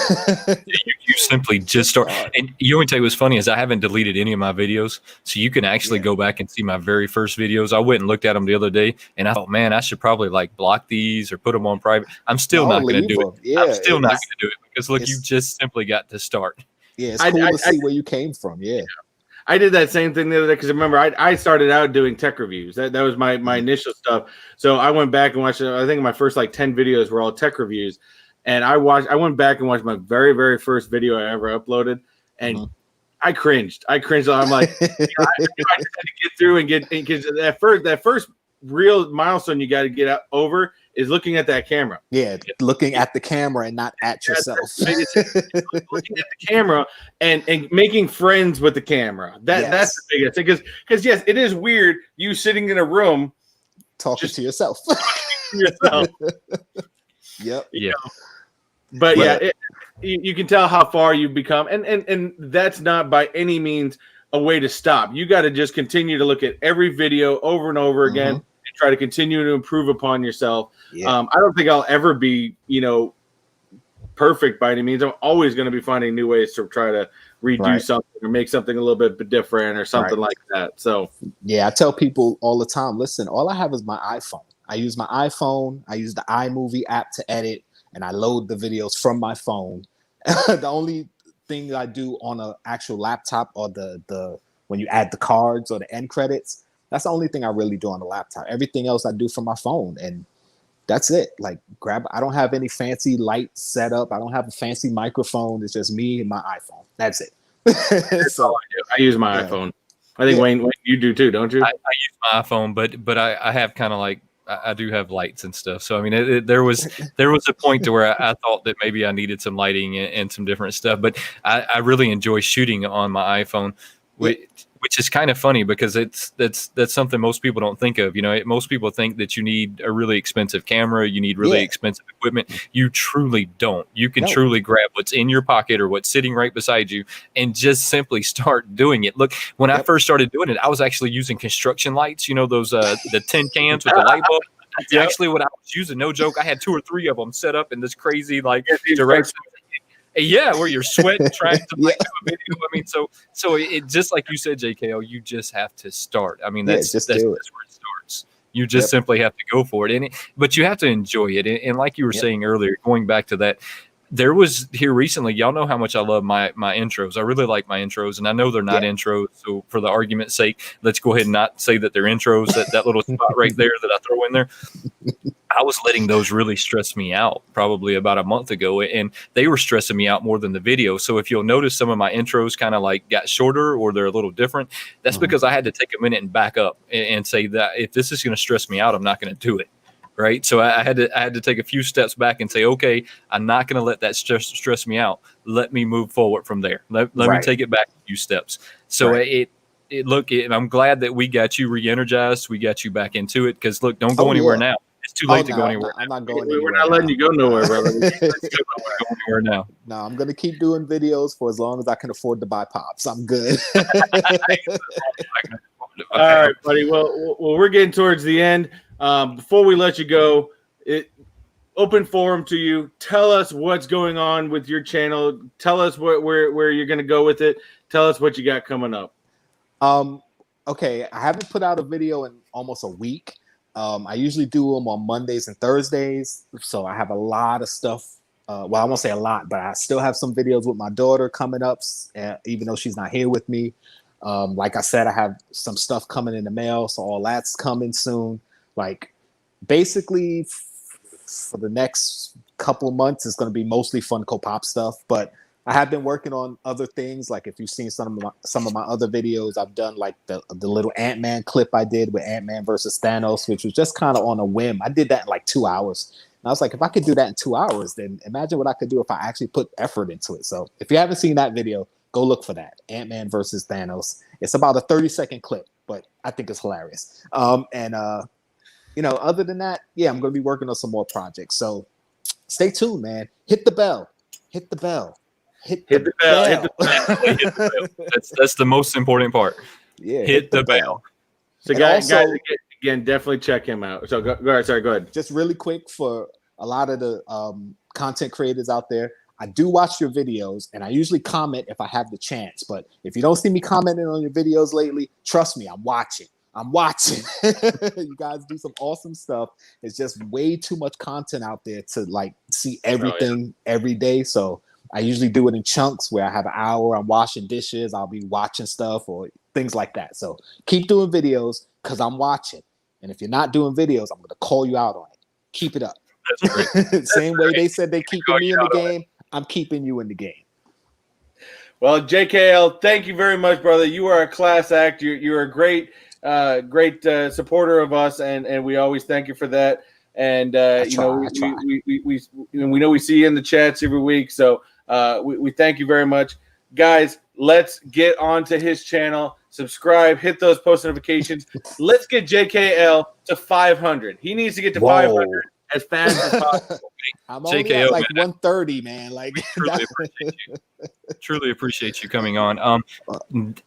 Speaker 1: You simply just start. And you want to tell you what's funny is I haven't deleted any of my videos. So you can actually go back and see my very first videos. I went and looked at them the other day and I thought, man, I should probably like block these or put them on private. I'm still not going to do it.
Speaker 4: Yeah,
Speaker 1: I'm still not going to do it because look, you just simply got to start.
Speaker 4: Yeah, it's cool to see where you came from. Yeah.
Speaker 2: I did that same thing the other day because remember I started out doing tech reviews. That was my initial stuff. So I went back and watched. I think my first like 10 videos were all tech reviews, and I went back and watched my very first video I ever uploaded, and I cringed. I'm like, I just had to get through and because that first real milestone you got to get over is looking at that camera.
Speaker 4: Yeah, looking at the camera and not at yourself.
Speaker 2: Looking at the camera and making friends with the camera. That's the biggest thing. Because yes, it is weird you sitting in a room
Speaker 4: talking to yourself. Yep.
Speaker 1: Yeah.
Speaker 2: But yeah, you can tell how far you've become, and that's not by any means a way to stop. You got to just continue to look at every video over and over again and try to continue to improve upon yourself. Yeah. I don't think I'll ever be, perfect by any means. I'm always going to be finding new ways to try to redo something or make something a little bit different or something like that. So
Speaker 4: yeah, I tell people all the time, listen, all I have is my iPhone. I use my iPhone. I use the iMovie app to edit, and I load the videos from my phone. The only thing that I do on an actual laptop or the when you add the cards or the end credits, that's the only thing I really do on the laptop. Everything else I do from my phone, and that's it. Like I don't have any fancy light setup. I don't have a fancy microphone. It's just me and my iPhone. That's it.
Speaker 2: That's all I do. I use my iPhone. I think Wayne, you do too, don't you?
Speaker 1: I use my iPhone, but I have kind of like, I do have lights and stuff. So I mean, there was a point to where I thought that maybe I needed some lighting and some different stuff. But I really enjoy shooting on my iPhone, which is kind of funny because that's something most people don't think of. Most people think that you need a really expensive camera, you need really expensive equipment. You truly don't. You can truly grab what's in your pocket or what's sitting right beside you and just simply start doing it. Look, when I first started doing it, I was actually using construction lights. Those the tin cans with the light bulb. That's actually what I was using. No joke. I had 2 or 3 of them set up in this crazy direction. Yeah, where you're sweating trying to do a video. I mean, so it just like you said, JKO, you just have to start. I mean, that's where it starts. You just simply have to go for it, but you have to enjoy it. And like you were saying earlier, going back to that, there was here recently, y'all know how much I love my intros. I really like my intros, and I know they're not intros. So for the argument's sake, let's go ahead and not say that they're intros. That little spot right there that I throw in there, I was letting those really stress me out probably about a month ago, and they were stressing me out more than the video. So if you'll notice some of my intros kind of like got shorter or they're a little different, that's because I had to take a minute and back up and say that if this is going to stress me out, I'm not going to do it. Right. So I had to take a few steps back and say, okay, I'm not going to let that stress me out. Let me move forward from there. Let me take it back a few steps. So I'm glad that we got you re-energized. We got you back into it because look, don't go anywhere now. It's too late to go anywhere.
Speaker 4: I'm not going anywhere.
Speaker 2: We're not letting you go nowhere, brother. We're not
Speaker 1: going anywhere now.
Speaker 4: No, I'm going to keep doing videos for as long as I can afford to buy pops. I'm good.
Speaker 2: All right, buddy. Well, we're getting towards the end. Before we let you go, open forum to you. Tell us what's going on with your channel. Tell us where you're going to go with it. Tell us what you got coming up.
Speaker 4: Okay, I haven't put out a video in almost a week. I usually do them on Mondays and Thursdays, so I have a lot of stuff. Well, I won't say a lot, but I still have some videos with my daughter coming up, even though she's not here with me. Like I said, I have some stuff coming in the mail, so all that's coming soon. Like basically for the next couple months, it's going to be mostly Funko Pop stuff, but I have been working on other things. Like if you've seen some of my other videos, I've done like the little Ant-Man clip I did with Ant-Man versus Thanos, which was just kind of on a whim. I did that in like 2 hours. And I was like, if I could do that in 2 hours, then imagine what I could do if I actually put effort into it. So if you haven't seen that video, go look for that. Ant-Man versus Thanos. It's about a 30-second clip, but I think it's hilarious. Other than that, I'm going to be working on some more projects. So stay tuned, man. Hit the bell. Hit the bell. Hit the bell.
Speaker 1: That's the most important part.
Speaker 4: Yeah.
Speaker 1: Hit the bell.
Speaker 2: So guys, again, definitely check him out. So go ahead.
Speaker 4: Just really quick for a lot of the content creators out there. I do watch your videos, and I usually comment if I have the chance. But if you don't see me commenting on your videos lately, trust me, I'm watching. You guys do some awesome stuff. It's just way too much content out there to like see everything every day. So I usually do it in chunks where I have an hour, I'm washing dishes, I'll be watching stuff or things like that. So keep doing videos because I'm watching. And if you're not doing videos, I'm going to call you out on it. Keep it up.
Speaker 1: That's great.
Speaker 4: Same way they said they keeping me in the game, I'm keeping you in the game.
Speaker 2: Well, JKL, thank you very much, brother. You are a class act. You're a great supporter of us, and we always thank you for that. And we know we see you in the chats every week, so we thank you very much, guys. Let's get on to his channel. Subscribe, hit those post notifications. Let's get JKL to 500. He needs to get to 500 as fast as possible.
Speaker 4: I'm only JKL, at like 130, man. Like,
Speaker 1: truly appreciate you coming on.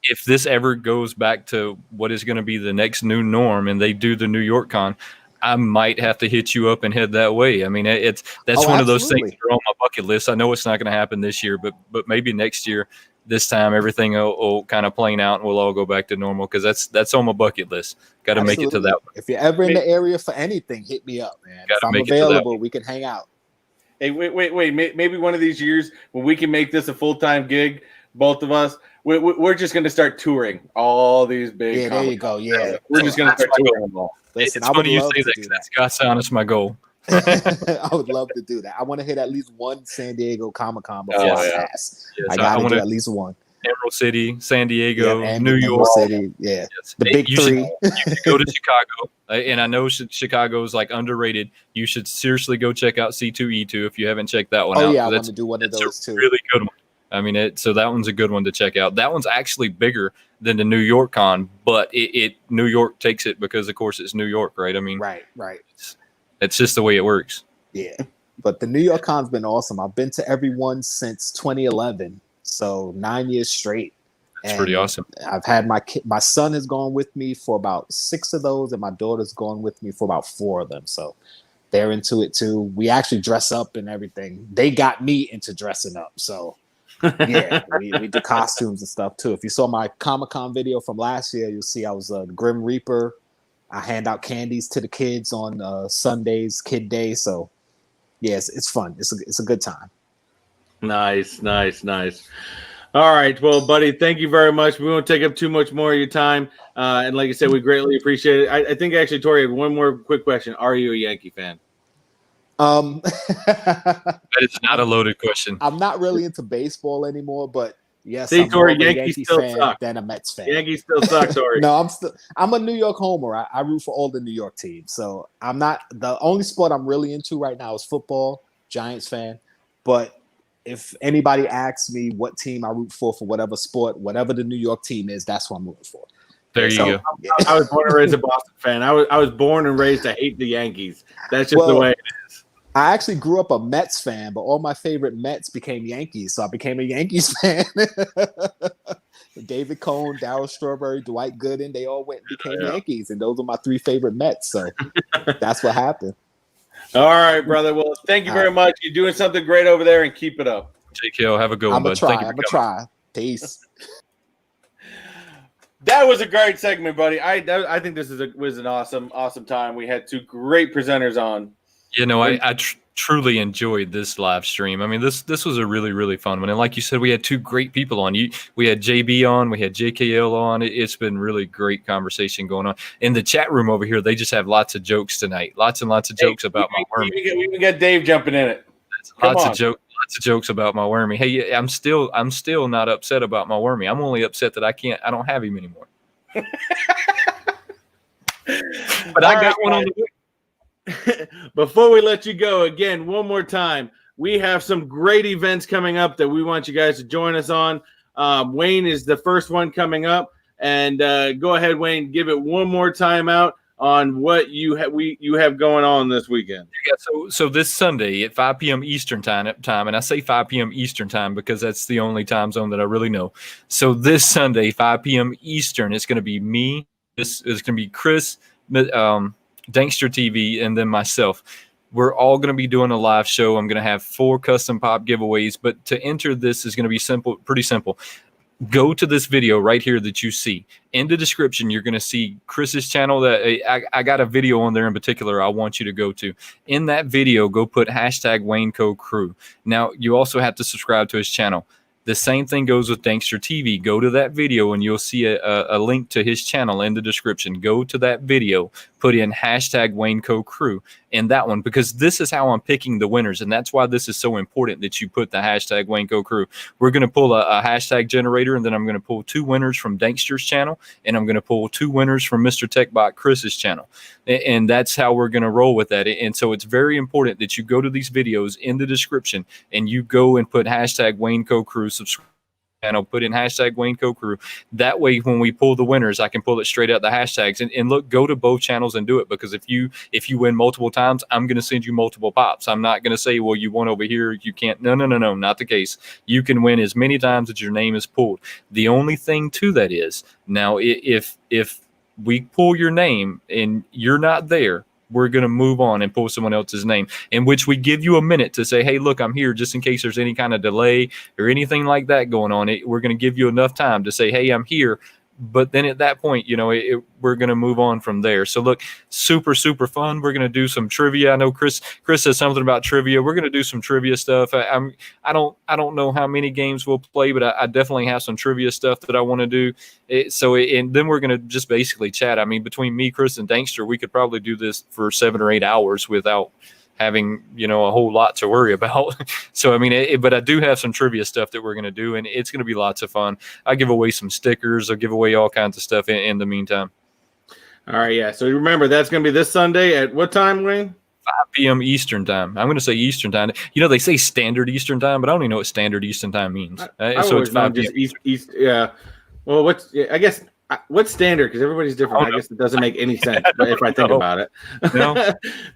Speaker 1: If this ever goes back to what is going to be the next new norm, and they do the New York Con, I might have to hit you up and head that way. I mean, that's one of those things that are on my bucket list. I know it's not going to happen this year, but maybe next year, this time everything will kind of plane out and we'll all go back to normal, because that's on my bucket list. Got to make it to that one.
Speaker 4: If you're ever in the area for anything, hit me up, man. If I'm available, we can hang out.
Speaker 2: Hey, wait. Maybe one of these years when we can make this a full-time gig, both of us, we're just going to start touring all these big.
Speaker 4: Yeah, there you go. Yeah,
Speaker 2: we're just going to start touring them all.
Speaker 1: Listen, it's funny you say that. That's God's honest, my goal.
Speaker 4: I would love to do that. I want to hit at least one San Diego Comic-Con before I pass. Yes, I got to do at least one.
Speaker 1: Emerald City, San Diego, New York
Speaker 4: City. Yeah, yes. The big three.
Speaker 1: You should go to Chicago, and I know Chicago is like underrated. You should seriously go check out C2E2 if you haven't checked that one out.
Speaker 4: Oh yeah, I want to do one of those too.
Speaker 1: Really good one. I mean, so that one's a good one to check out. That one's actually bigger than the New York Con, but New York takes it because, of course, it's New York, right? I mean,
Speaker 4: right.
Speaker 1: It's just the way it works.
Speaker 4: Yeah, but the New York Con's been awesome. I've been to every one since 2011, so 9 years straight.
Speaker 1: That's pretty awesome.
Speaker 4: I've had my son has gone with me for about 6 of those, and my daughter's gone with me for about 4 of them. So they're into it too. We actually dress up and everything. They got me into dressing up, so. Yeah, we do costumes and stuff too. If you saw my Comic-Con video from last year, you'll see I was a Grim Reaper. I hand out candies to the kids on Sundays, Kid Day. So, yes, it's fun. It's a good time.
Speaker 2: Nice. All right, well, buddy, thank you very much. We won't take up too much more of your time, and like I said, we greatly appreciate it. I think actually, Tori, had one more quick question. Are you a Yankee fan?
Speaker 1: That is not a loaded question.
Speaker 4: I'm not really into baseball anymore, but yes,
Speaker 2: see,
Speaker 4: I'm
Speaker 2: Tori,
Speaker 4: more
Speaker 2: Yankees still
Speaker 4: fan
Speaker 2: suck.
Speaker 4: than a Mets fan.
Speaker 2: Yankees still suck, Tori.
Speaker 4: No, I'm a New York homer. I root for all the New York teams. So I'm not the only sport I'm really into right now is football. Giants fan, but if anybody asks me what team I root for whatever sport, whatever the New York team is, that's what I'm rooting for.
Speaker 1: There you go.
Speaker 2: I was born and raised a Boston fan. I was born and raised to hate the Yankees. That's just the way it is.
Speaker 4: I actually grew up a Mets fan, but all my favorite Mets became Yankees, so I became a Yankees fan. David Cone, Darryl Strawberry, Dwight Gooden, they all went and became Yankees, and those are my 3 favorite Mets, so that's what happened.
Speaker 2: All right, brother. Well, thank you very much. You're doing something great over there, and keep it up.
Speaker 1: JKO, have a good one, bud.
Speaker 4: I'm going to try. Peace.
Speaker 2: That was a great segment, buddy. I think this was an awesome time. We had 2 great presenters on.
Speaker 1: You know, I truly enjoyed this live stream. I mean, this was a really, really fun one. And like you said, we had 2 great people on. We had JB on, we had JKL on. It's been really great conversation going on. In the chat room over here, they just have lots of jokes tonight. Lots and lots of jokes about my wormy.
Speaker 2: We even got Dave jumping in it.
Speaker 1: Lots of jokes about my wormy. Hey, I'm still not upset about my wormy. I'm only upset that I don't have him anymore. But I got one on the way.
Speaker 2: Before we let you go, again, one more time, we have some great events coming up that we want you guys to join us on. Wayne is the first one coming up, and go ahead, Wayne, give it one more time out on what you have going on this weekend.
Speaker 1: Yeah, so this Sunday at 5 p.m. Eastern time, and I say 5 p.m. Eastern time because that's the only time zone that I really know. So this Sunday, 5 p.m. Eastern, it's going to be me. This is going to be Chris, Dankster TV, and then myself. We're all going to be doing a live show. I'm going to have 4 custom pop giveaways, but to enter this is going to be pretty simple. Go to this video right here that you see. In the description, you're going to see Chris's channel. That I got a video on there in particular I want you to go to. In that video, go put #WayneKo Crew. Now, you also have to subscribe to his channel. The same thing goes with Dankster TV. Go to that video and you'll see a link to his channel in the description. Go to that video, put in #WayneKo Crew, in that one, because this is how I'm picking the winners. And that's why this is so important that you put the hashtag WayneKo Crew. We're going to pull a hashtag generator, and then I'm going to pull 2 winners from Dankster's channel, and I'm going to pull 2 winners from Mr. Techbot Chris's channel. And that's how we're going to roll with that. And so it's very important that you go to these videos in the description and you go and put hashtag WayneKo Crew, subscribe channel, put in hashtag WayneKo Crew. That way, when we pull the winners, I can pull it straight out the hashtags. And look, go to both channels and do it, because if you win multiple times, I'm going to send you multiple pops. I'm not going to say, well, you won over here, you can't. No, not the case. You can win as many times as your name is pulled. The only thing to that is, now if we pull your name and you're not there, we're going to move on and pull someone else's name, in which we give you a minute to say, hey, look, I'm here, just in case there's any kind of delay or anything like that going on. We're going to give you enough time to say, hey, I'm here. But then at that point, we're going to move on from there. So look, super, super fun. We're going to do some trivia. I know Chris says something about trivia. We're going to do some trivia stuff. I don't know how many games we'll play, but I definitely have some trivia stuff that I want to do. And then we're going to just basically chat. I mean, between me, Chris, and Dankster, we could probably do this for 7 or 8 hours without having a whole lot to worry about. So I mean, but I do have some trivia stuff that we're going to do, and it's going to be lots of fun. I give away some stickers. I'll give away all kinds of stuff in the meantime.
Speaker 2: All right, yeah. So remember, that's going to be this Sunday at what time, Wayne?
Speaker 1: 5 p.m. Eastern time. I'm going to say Eastern time. They say standard Eastern time, but I don't even know what standard Eastern time means. So it's 5 p.m.
Speaker 2: Just East. Yeah. Well, I guess. What's standard? Because everybody's different. I guess it doesn't make any sense if I think about it.
Speaker 1: No.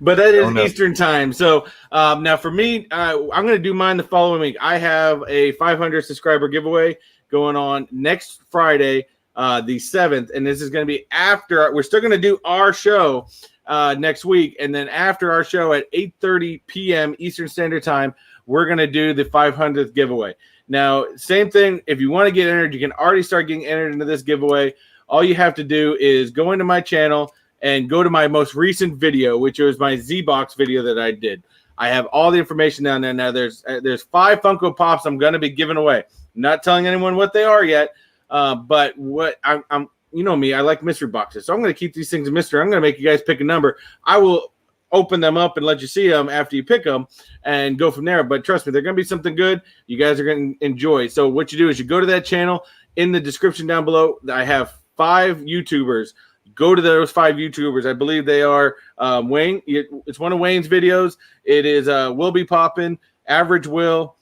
Speaker 2: But that is Eastern time. So now for me, I'm going to do mine the following week. I have a 500 subscriber giveaway going on next Friday, the 7th. And this is going to be after. We're still going to do our show next week. And then after our show at 8:30 p.m. Eastern Standard Time, we're going to do the 500th giveaway. Now, same thing. If you want to get entered, you can already start getting entered into this giveaway. All you have to do is go into my channel and go to my most recent video, which was my Z-Box video that I did. I have all the information down there. Now, there's 5 Funko Pops I'm going to be giving away. I'm not telling anyone what they are yet, but what I'm you know me, I like mystery boxes. So I'm going to keep these things a mystery. I'm going to make you guys pick a number. I will open them up and let you see them after you pick them and go from there. But trust me, they're going to be something good you guys are going to enjoy. So what you do is you go to that channel. In the description down below, I have 5 YouTubers. Go to those 5 YouTubers. I believe they are Wayne. It's one of Wayne's videos. It is Will Be Poppin', Average Will,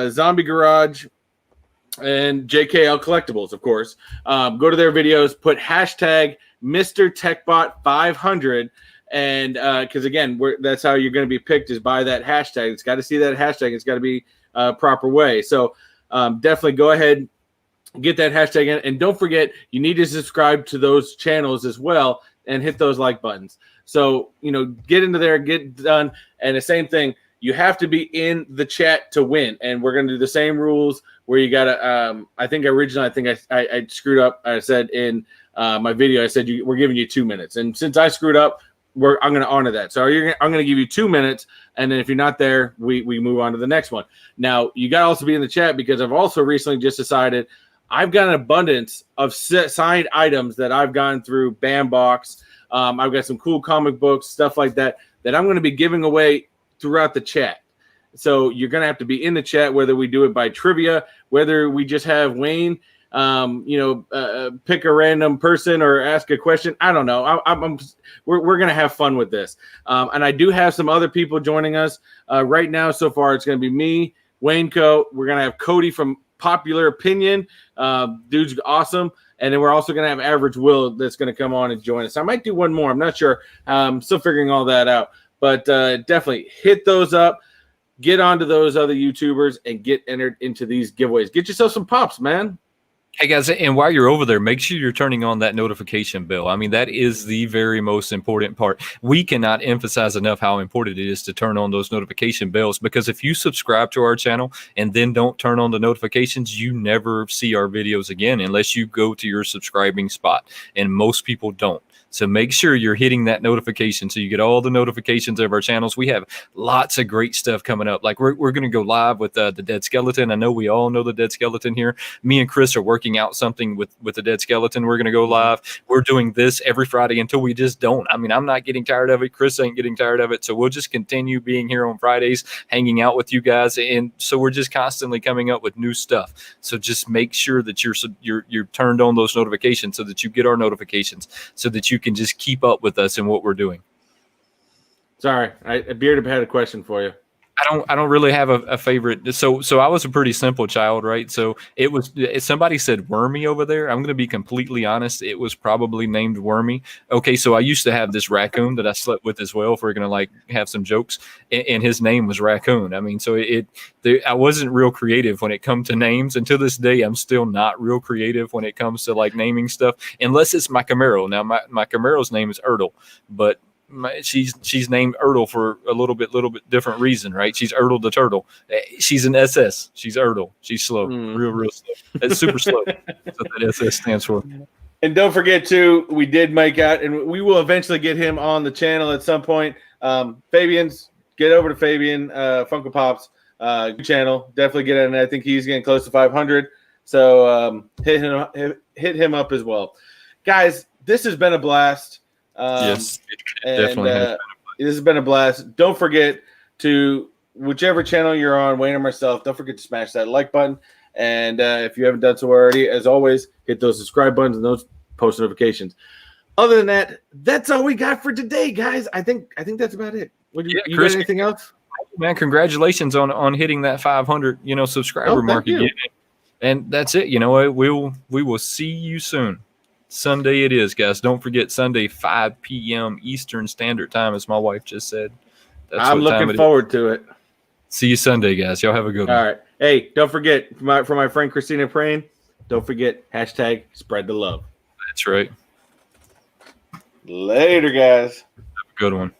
Speaker 2: Zombie Garage, and JKL Collectibles, of course. Go to their videos, put hashtag Mr. Techbot 500. And because, again, that's how you're going to be picked, is by that hashtag. It's got to see that hashtag. It's got to be a proper way. So definitely go ahead, get that hashtag in. And don't forget, you need to subscribe to those channels as well and hit those like buttons. So, get into there, get done. And the same thing, you have to be in the chat to win. And we're going to do the same rules where you got to, I screwed up. I said in my video, I said we're giving you 2 minutes. And since I screwed up, I'm going to honor that. So I'm going to give you 2 minutes, and then if you're not there, we move on to the next one. Now, you got to also be in the chat, because I've also recently just decided I've got an abundance of signed items that I've gone through Bambox. I've got some cool comic books, stuff like that I'm going to be giving away throughout the chat. So you're going to have to be in the chat, whether we do it by trivia, whether we just have Wayne pick a random person or ask a question. I don't know. We're going to have fun with this. And I do have some other people joining us right now. So far, it's going to be me, WayneKo. We're going to have Cody from Popular Opinion. Dude's awesome. And then we're also going to have Average Will that's going to come on and join us. I might do one more. I'm not sure. Still figuring all that out. But definitely hit those up. Get onto those other YouTubers and get entered into these giveaways. Get yourself some pops, man.
Speaker 1: Hey guys, and while you're over there, make sure you're turning on that notification bell. I mean, that is the very most important part. We cannot emphasize enough how important it is to turn on those notification bells, because if you subscribe to our channel and then don't turn on the notifications, you never see our videos again unless you go to your subscribing spot, and most people don't. So make sure you're hitting that notification so you get all the notifications of our channels. We have lots of great stuff coming up. Like we're going to go live with the Dead Skeleton. I know we all know the Dead Skeleton here. Me and Chris are working working out something with the Dead Skeleton. We're going to go live. We're doing this every Friday until we just don't. I mean, I'm not getting tired of it. Chris ain't getting tired of it. So we'll just continue being here on Fridays, hanging out with you guys. And so we're just constantly coming up with new stuff. So just make sure that you're turned on those notifications so that you get our notifications so that you can just keep up with us and what we're doing.
Speaker 2: Sorry, Beard had a question for you.
Speaker 1: I don't really have a favorite. So I was a pretty simple child, right? So it was, somebody said Wormy over there. I'm going to be completely honest. It was probably named Wormy. Okay. So I used to have this raccoon that I slept with as well, if we're going to like have some jokes, and his name was Raccoon. I mean, so I wasn't real creative when it comes to names, and to this day, I'm still not real creative when it comes to like naming stuff, unless it's my Camaro. Now my Camaro's name is Ertl, but she's named Ertl for a little bit different reason, right? She's Ertl the turtle. She's an SS. She's Ertl. She's slow, real slow. It's super slow. That's what that SS stands for.
Speaker 2: And don't forget too, we did make out, and we will eventually get him on the channel at some point. Fabian's, get over to Fabian Funko Pop's channel. Definitely get in. I think he's getting close to 500. So hit him up as well, guys. This has been a blast.
Speaker 1: Yes,
Speaker 2: definitely. This has been a blast. Don't forget to, whichever channel you're on, Wayne or myself, don't forget to smash that like button. And if you haven't done so already, as always, hit those subscribe buttons and those post notifications. Other than that, that's all we got for today, guys. I think that's about it. You Chris, got anything else?
Speaker 1: Man, congratulations on hitting that 500 subscriber mark again. And that's it. You know what? We will see you soon. Sunday it is, guys. Don't forget, Sunday, 5 p.m. Eastern Standard Time, as my wife just said.
Speaker 2: I'm looking forward to it.
Speaker 1: See you Sunday, guys. Y'all have a good one.
Speaker 2: All right. Hey, don't forget, for my friend Christina Prain, don't forget, #spread the love.
Speaker 1: That's right.
Speaker 2: Later, guys.
Speaker 1: Have a good one.